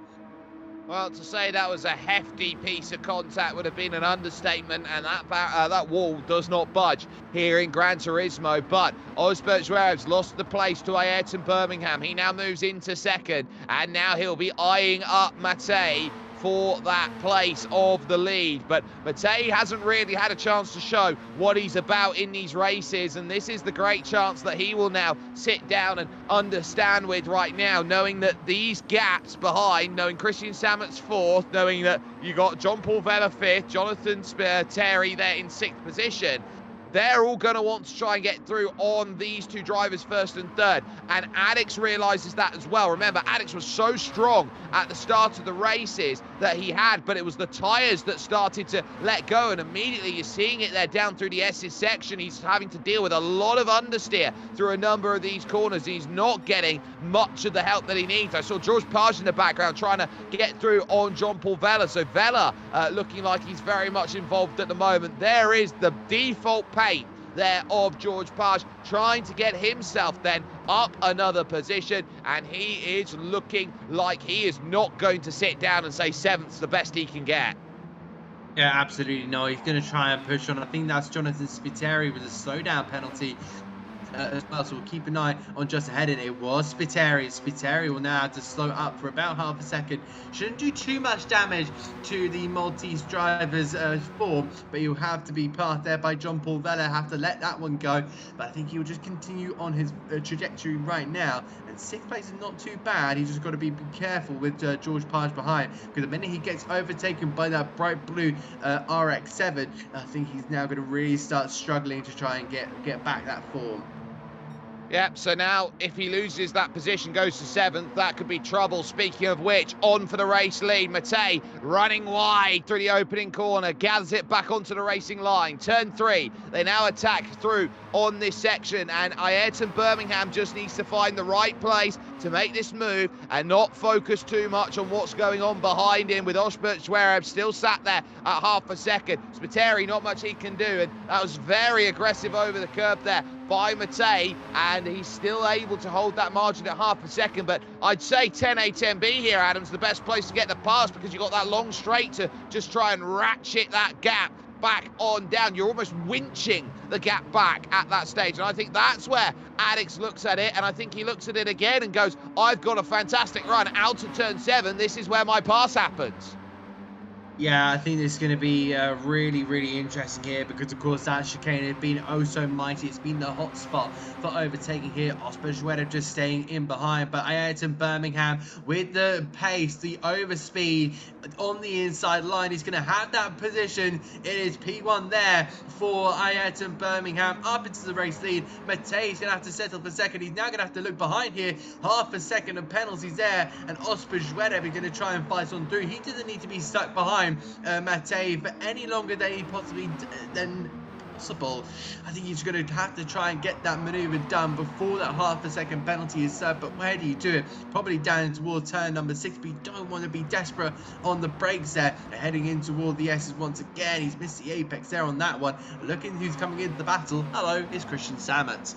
Well, to say that was a hefty piece of contact would have been an understatement, and that wall does not budge here in Gran Turismo. But Osbert Zverev's lost the place to Ayrton Birmingham. He now moves into second, and now he'll be eyeing up Matej for that place of the lead. But Matej hasn't really had a chance to show what he's about in these races, and this is the great chance that he will now sit down and understand with right now, knowing that these gaps behind, knowing Christian Samet's 4th, knowing that you got John Paul Vella 5th, Jonathan Terry there in 6th position, they're all going to want to try and get through on these 2 drivers 1st and 3rd. And Addix realises that as well. Remember, Addix was so strong at the start of the races that he had, but it was the tyres that started to let go. And immediately you're seeing it there down through the S's section. He's having to deal with a lot of understeer through a number of these corners. He's not getting much of the help that he needs. I saw George Page in the background trying to get through on John Paul Vella. So Vella looking like he's very much involved at the moment. There is the default pace there of George Page trying to get himself then up another position, and he is looking like he is not going to sit down and say 7th's the best he can get.
Yeah, absolutely no. He's going to try and push on. I think that's Jonathan Spiteri with a slowdown penalty as well, so we'll keep an eye on just ahead. And it was Spiteri. Spiteri will now have to slow up for about half a second. Shouldn't do too much damage to the Maltese driver's form, but he'll have to be passed there by John Paul Vella. Have to let that one go, but I think he'll just continue on his trajectory right now. And 6th place is not too bad. He's just got to be careful with George Page behind, because the minute he gets overtaken by that bright blue RX-7, I think he's now going to really start struggling to try and get back that form.
Yep, so now if he loses that position, goes to 7th, that could be trouble. Speaking of which, on for the race lead. Matej running wide through the opening corner, gathers it back onto the racing line. Turn 3, they now attack through on this section, and Ayrton Birmingham just needs to find the right place to make this move and not focus too much on what's going on behind him, with Osbert Zverev still sat there at half a second. Spiteri, not much he can do, and that was very aggressive over the curb there by Matej, and he's still able to hold that margin at half a second. But I'd say 10A, 10B here, Adam's the best place to get the pass, because you've got that long straight to just try and ratchet that gap back on down. You're almost winching the gap back at that stage, and I think that's where Addix looks at it, and I think he looks at it again and goes, I've got a fantastic run out of turn 7. This is where my pass happens.
Yeah, I think this is going to be really, really interesting here, because of course that chicane has been oh so mighty. It's been the hot spot for overtaking here. Oscar Zverev just staying in behind, but Ayrton Birmingham with the pace, the overspeed on the inside line, he's going to have that position. It is P1 there for Ayrton Birmingham up into the race lead. Matej is going to have to settle for second. He's now going to have to look behind here. Half a second of penalties there, and Oscar Zverev is going to try and fight on through. He doesn't need to be stuck behind Matej for any longer than he possibly possible. I think he's going to have to try and get that maneuver done before that half a second penalty is served. But where do you do it? Probably down towards turn number 6, but you don't want to be desperate on the brakes there. Heading in toward the S's once again. He's missed the apex there on that one. Looking who's coming into the battle. Hello, it's Christian Samet.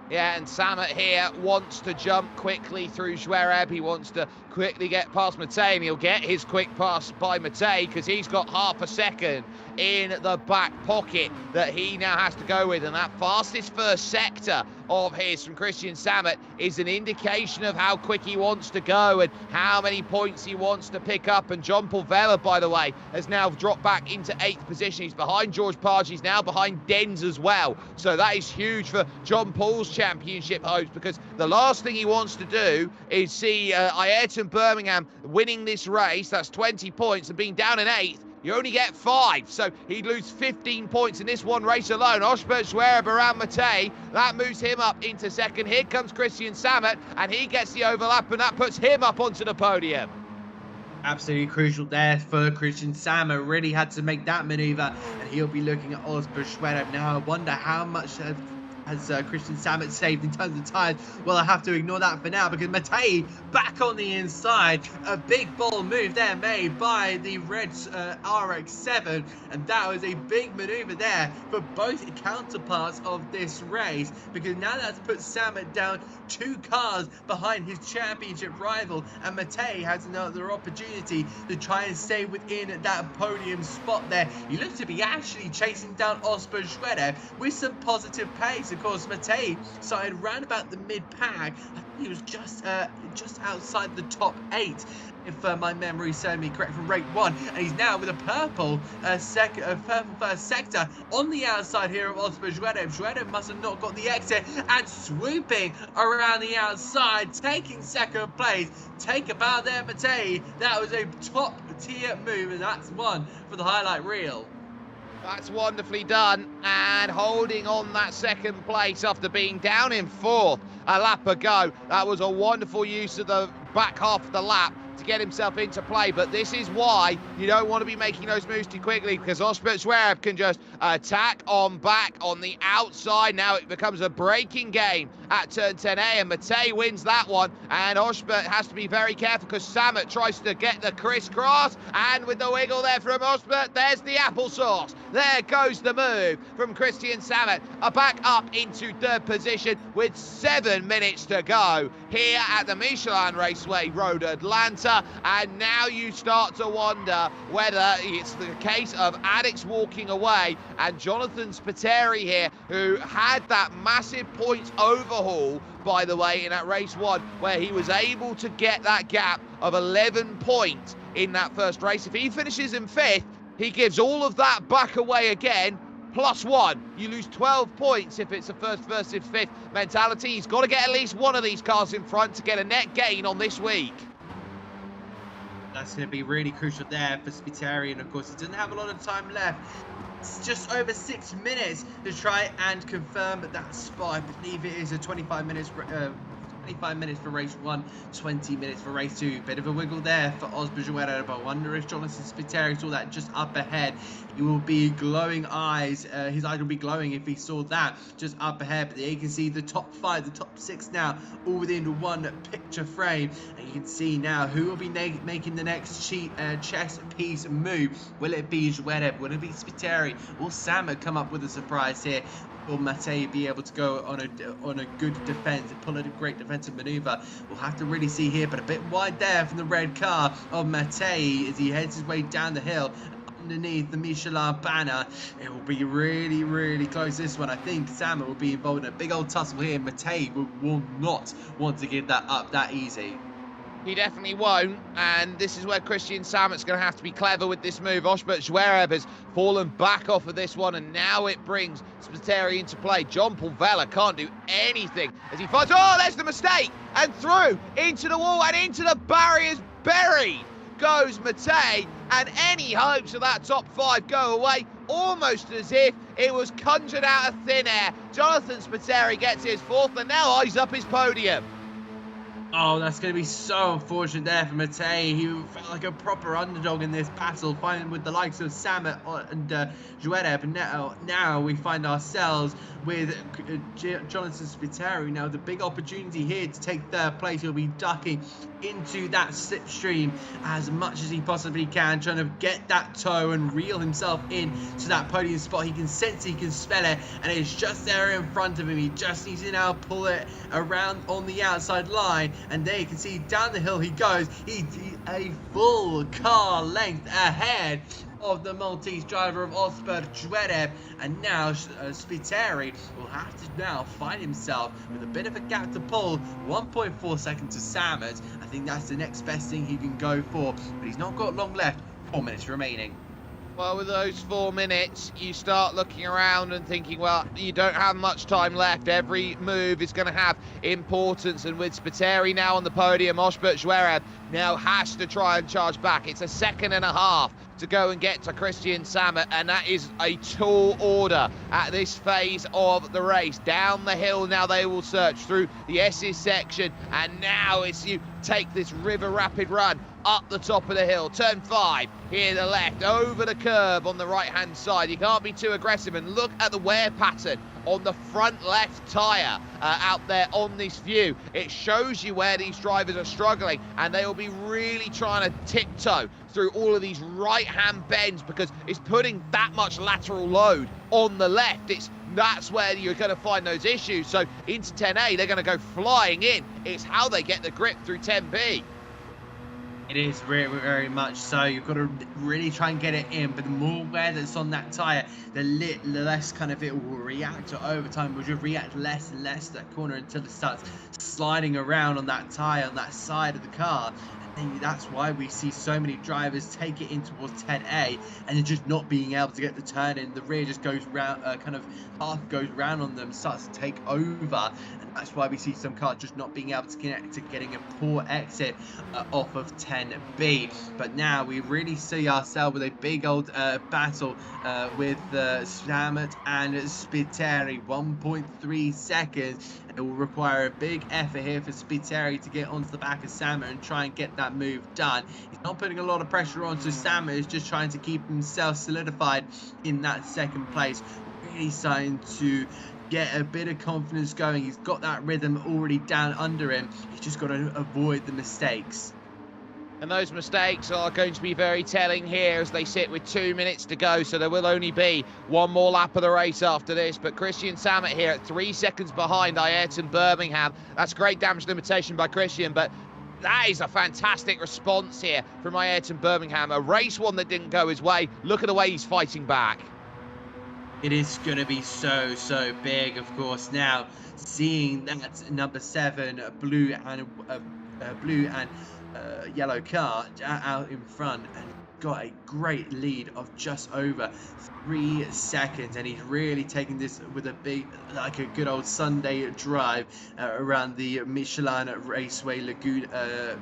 Yeah, and Samet here wants to jump quickly through Zverev. He wants to quickly get past Matej, and he'll get his quick pass by Matej because he's got half a second in the back pocket that he now has to go with. And that fastest first sector of his from Christian Samet is an indication of how quick he wants to go and how many points he wants to pick up. And John Paul Vella, by the way, has now dropped back into 8th position. He's behind George Page. He's now behind Denz as well. So that is huge for John Paul's championship hopes, because the last thing he wants to do is see Ayrton Birmingham winning this race. That's 20 points, and being down in 8th, you only get 5, so he'd lose 15 points in this one race alone. Osbert Zverev around Matej, that moves him up into 2nd. Here comes Christian Samet, and he gets the overlap, and that puts him up onto the podium.
Absolutely crucial there for Christian Samet. Really had to make that maneuver, and he'll be looking at Osbert Zverev now. I wonder how much has Christian Samet saved in terms of time. Well, I have to ignore that for now because Matei back on the inside. A big ball move there made by the red RX-7, and that was a big maneuver there for both counterparts of this race, because now that's put Samet down 2 cars behind his championship rival, and Matei has another opportunity to try and stay within that podium spot there. He looks to be actually chasing down Oscar Schweder with some positive pace. Of course, Matei started round about the mid-pack. I think he was just outside the top 8, if my memory serves me correct, from rate 1, and he's now with a purple first sector on the outside here of Oscar Schweder. Schweder must have not got the exit, and swooping around the outside, taking second place. Take a bow there, Matei. That was a top tier move, and that's one for the highlight reel.
That's wonderfully done, and holding on that second place after being down in 4th a lap ago. That was a wonderful use of the back half of the lap to get himself into play, but this is why you don't want to be making those moves too quickly, because Osbert Zverev can just attack on back on the outside. Now it becomes a braking game at turn 10A, and Matei wins that one, and Osbert has to be very careful because Samet tries to get the crisscross, and with the wiggle there from Osbert, there's the applesauce. There goes the move from Christian Samet, back up into 3rd position with 7 minutes to go here at the Michelin Raceway Road Atlanta. And now you start to wonder whether it's the case of Addicts walking away and Jonathan Spiteri here, who had that massive points overhaul, by the way, in that race 1, where he was able to get that gap of 11 points in that first race. If he finishes in 5th, he gives all of that back away again, +1. You lose 12 points if it's a 1st versus 5th mentality. He's got to get at least one of these cars in front to get a net gain on this week.
That's going to be really crucial there for Spiteri, and of course he doesn't have a lot of time left. It's just over 6 minutes to try and confirm that spot. I believe it is a 25 minutes for race 1, 20 minutes for race 2. Bit of a wiggle there for Oscar Schweder, but I wonder if Jonathan Spiteri saw that just up ahead. He will be glowing eyes. His eyes will be glowing if he saw that just up ahead. But there you can see the top 5, the top 6 now, all within one picture frame. And you can see now who will be making the next chess piece move. Will it be Schweder? Will it be Spiteri? Will Samet come up with a surprise here? Will Matei be able to go on a good defense and pull a great defensive maneuver? We'll have to really see here, but a bit wide there from the red car of Matei as he heads his way down the hill underneath the Michelin banner. It will be really, really close, this one. I think Samet will be involved in a big old tussle here. Matei will not want to give that up that easy.
He definitely won't, and this is where Christian Samet's going to have to be clever with this move. Osbert Zverev has fallen back off of this one, and now it brings Spiteri into play. John Pulvella can't do anything as he finds... Oh, there's the mistake! And through, into the wall, and into the barriers, buried goes Matei, and any hopes of that top 5 go away, almost as if it was conjured out of thin air. Jonathan Spiteri gets his 4th, and now eyes up his podium.
Oh, that's going to be so unfortunate there for Matei. He felt like a proper underdog in this battle, fighting with the likes of Samet and Zverev. And now we find ourselves with Jonathan Spiteri. Now, the big opportunity here to take 3rd place. He'll be ducking into that slipstream as much as he possibly can, trying to get that toe and reel himself in to that podium spot. He can sense it, he can smell it, and it's just there in front of him. He just needs to now pull it around on the outside line, and there you can see down the hill he goes. He's a full car length ahead of the Maltese driver of Osbert Zverev, and now Spiteri will have to now find himself with a bit of a gap to pull. 1.4 seconds to Samet. I think that's the next best thing he can go for, but he's not got long left. 4 minutes remaining.
Well, with those 4 minutes, you start looking around and thinking, well, you don't have much time left. Every move is going to have importance. And with Spiteri now on the podium, Osbert Zverev now has to try and charge back. It's a 1.5 seconds to go and get to Christian Samet, and that is a tall order at this phase of the race. Down the hill now they will search through the S's section, and now it's you take this river rapid run up the top of the hill. Turn 5, here the left, over the curb on the right-hand side. You can't be too aggressive, and look at the wear pattern on the front left tyre out there on this view. It shows you where these drivers are struggling, and they will be really trying to tiptoe through all of these right-hand bends because it's putting that much lateral load on the left. That's where you're going to find those issues. So into 10A, they're going to go flying in. It's how they get the grip through 10B.
It is very, very much so. You've got to really try and get it in, but the more wear that's on that tyre, the less kind of it will react, or over time will just react less and less to that corner until it starts sliding around on that tyre on that side of the car. And that's why we see so many drivers take it in towards 10A and they're just not being able to get the turn in. The rear just goes round, kind of half goes round on them, starts to take over. And that's why we see some cars just not being able to connect to getting a poor exit off of 10B. But now we really see ourselves with a big old battle with Samet and Spiteri, 1.3 seconds. It will require a big effort here for Spiteri to get onto the back of Samet and try and get that move done. He's not putting a lot of pressure on, so Samet is just trying to keep himself solidified in that second place. Really starting to get a bit of confidence going. He's got that rhythm already down under him. He's just got to avoid the mistakes.
And those mistakes are going to be very telling here as they sit with 2 minutes to go. So there will only be one more lap of the race after this. But Christian Samet here at 3 seconds behind Ayrton Birmingham. That's great damage limitation by Christian, but that is a fantastic response here from Ayrton Birmingham. A race one that didn't go his way. Look at the way he's fighting back.
It is going to be so big, of course. Now, seeing that number 7, blue and yellow car out in front, and got a great lead of just over 3 seconds, and he's really taking this with a big, like a good old Sunday drive around the Michelin Raceway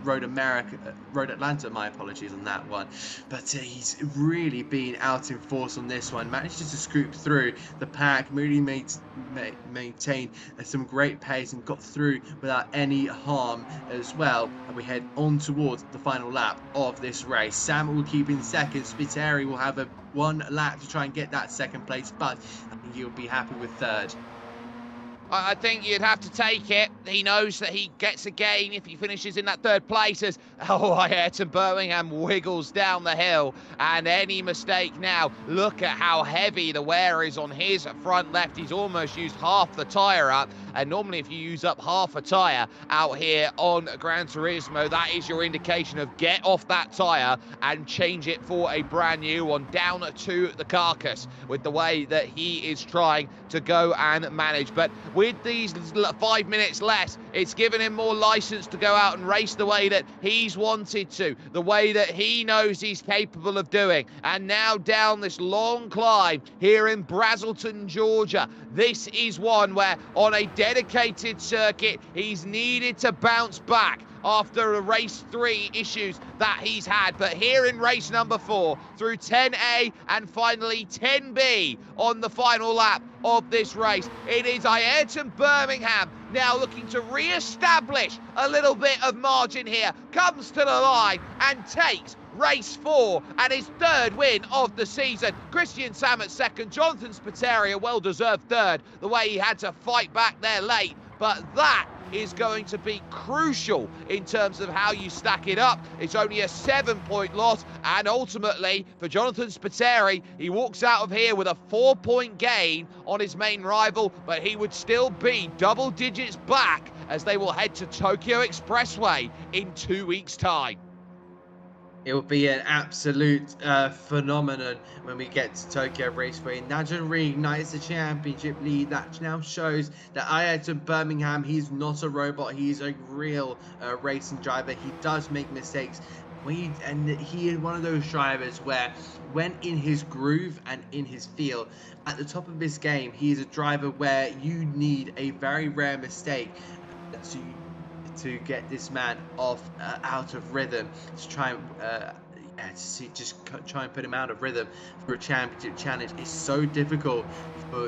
Road Atlanta. My apologies on that one, but he's really been out in force on this one. Managed to scoop through the pack, really maintained some great pace and got through without any harm as well. And we head on towards the final lap of this race. Sam will keep in second. Spiteri will have one lap to try and get that second place, but I think he'll be happy with third.
I think you'd have to take it. He knows that he gets a gain if he finishes in that third place as Ayrton Birmingham wiggles down the hill. And any mistake now, look at how heavy the wear is on his front left. He's almost used half the tyre up. And normally if you use up half a tyre out here on Gran Turismo, that is your indication of get off that tyre and change it for a brand new one down to the carcass with the way that he is trying to go and manage. But with these 5 minutes less, it's given him more license to go out and race the way that he's wanted to, the way that he knows he's capable of doing. And now down this long climb here in Brazelton, Georgia, this is one where on a dedicated circuit, he's needed to bounce back after a race 3 issues that he's had. But here in race number 4, through 10A and finally 10B on the final lap of this race, it is Ayrton Birmingham now looking to re-establish a little bit of margin here, comes to the line and takes race 4 and his 3rd win of the season. Christian Samet second, Jonathan Spiteri a well-deserved 3rd, the way he had to fight back there late, but that is going to be crucial in terms of how you stack it up. It's only a 7-point loss, and ultimately for Jonathan Spiteri, he walks out of here with a 4-point gain on his main rival, but he would still be double digits back as they will head to Tokyo Expressway in 2 weeks' time.
It will be an absolute phenomenon when we get to Tokyo Raceway. Now just reignites the championship lead. That now shows that Ayrton Birmingham, he's not a robot. He's a real racing driver. He does make mistakes. And he is one of those drivers where when in his groove and in his feel, at the top of his game, he is a driver where you need a very rare mistake to get this man off out of rhythm, to try and And to see try and put him out of rhythm for a championship challenge is so difficult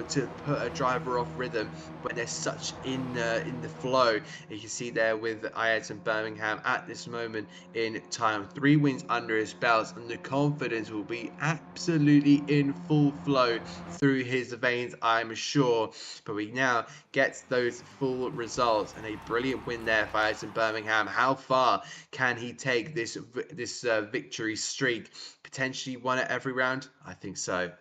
to put a driver off rhythm when they're such in the flow. You can see there with Ayrton Birmingham at this moment in time, 3 wins under his belt, and the confidence will be absolutely in full flow through his veins, I'm sure. But we now get those full results and a brilliant win there for Ayrton Birmingham. How far can he take this victory streak? Potentially one at every round? I think so.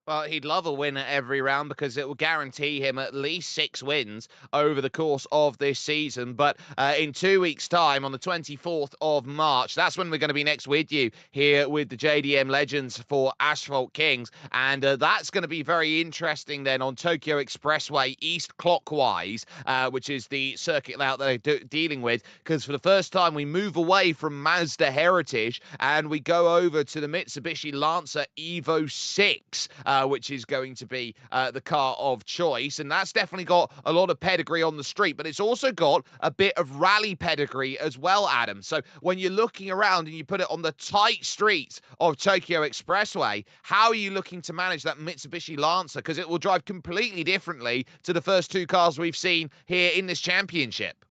Well, he'd love a win at every round because it will guarantee him at least 6 wins over the course of this season. But in 2 weeks' time, on the 24th of March, that's when we're going to be next with you here with the JDM Legends for Asphalt Kings. And that's going to be very interesting then on Tokyo Expressway east clockwise, which is the circuit layout that they're dealing with. Because for the first time, we move away from Mazda Heritage and we go over to the Mitsubishi Lancer Evo 6. Which is going to be the car of choice. And that's definitely got a lot of pedigree on the street, but it's also got a bit of rally pedigree as well, Adam. So when you're looking around and you put it on the tight streets of Tokyo Expressway, how are you looking to manage that Mitsubishi Lancer? Because it will drive completely differently to the first 2 cars we've seen here in this championship.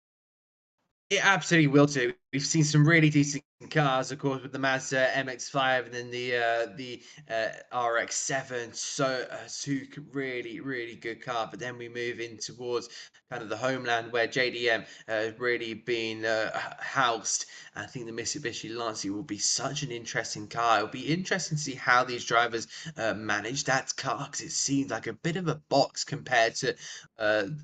It absolutely will do. We've seen some really decent cars, of course, with the Mazda MX-5 and then the RX-7. So two really good car. But then we move in towards kind of the homeland where JDM has really been housed. I think the Mitsubishi Lancer will be such an interesting car. It'll be interesting to see how these drivers manage that car, because it seems like a bit of a box compared to to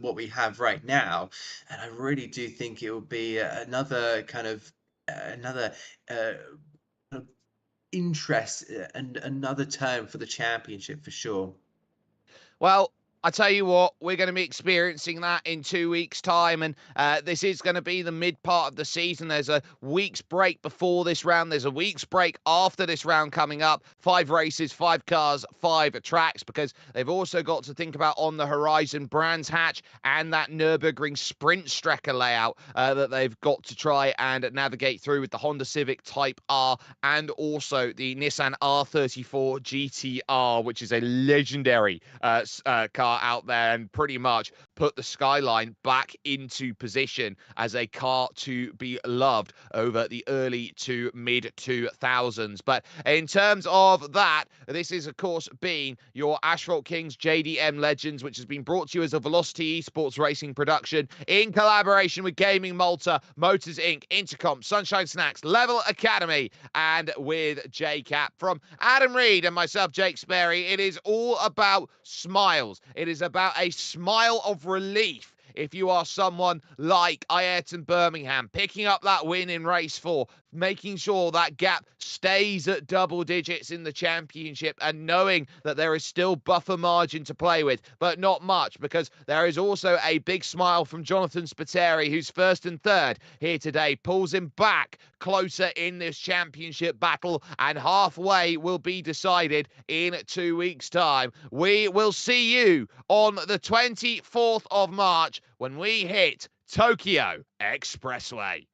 what we have right now. And I really do think it will be another kind of another interest and another turn for the championship for sure.
Well, I tell you what, we're going to be experiencing that in 2 weeks' time, and this is going to be the mid part of the season. There's a week's break before this round. There's a week's break after this round coming up. 5 races, 5 cars, 5 tracks, because they've also got to think about on the horizon Brands Hatch and that Nürburgring Sprint Strecker layout that they've got to try and navigate through with the Honda Civic Type R and also the Nissan R34 GTR, which is a legendary car out there, and pretty much put the Skyline back into position as a car to be loved over the early to mid 2000s. But in terms of that, this is of course being your Asphalt Kings JDM Legends, which has been brought to you as a Velocity Esports Racing production in collaboration with GamingMalta, Motors Inc., Intercomp, Sunshine Snacks, Level Academy, and with JACAP. From Adam Reed and myself, Jake Sperry, it is all about smiles. It is about a smile of relief if you are someone like Ayrton Birmingham, picking up that win in race 4, making sure that gap stays at double digits in the championship, and knowing that there is still buffer margin to play with, but not much, because there is also a big smile from Jonathan Spiteri, who's 1st and 3rd here today, pulls him back closer in this championship battle, and halfway will be decided in 2 weeks' time. We will see you on the 24th of March when we hit Tokyo Expressway.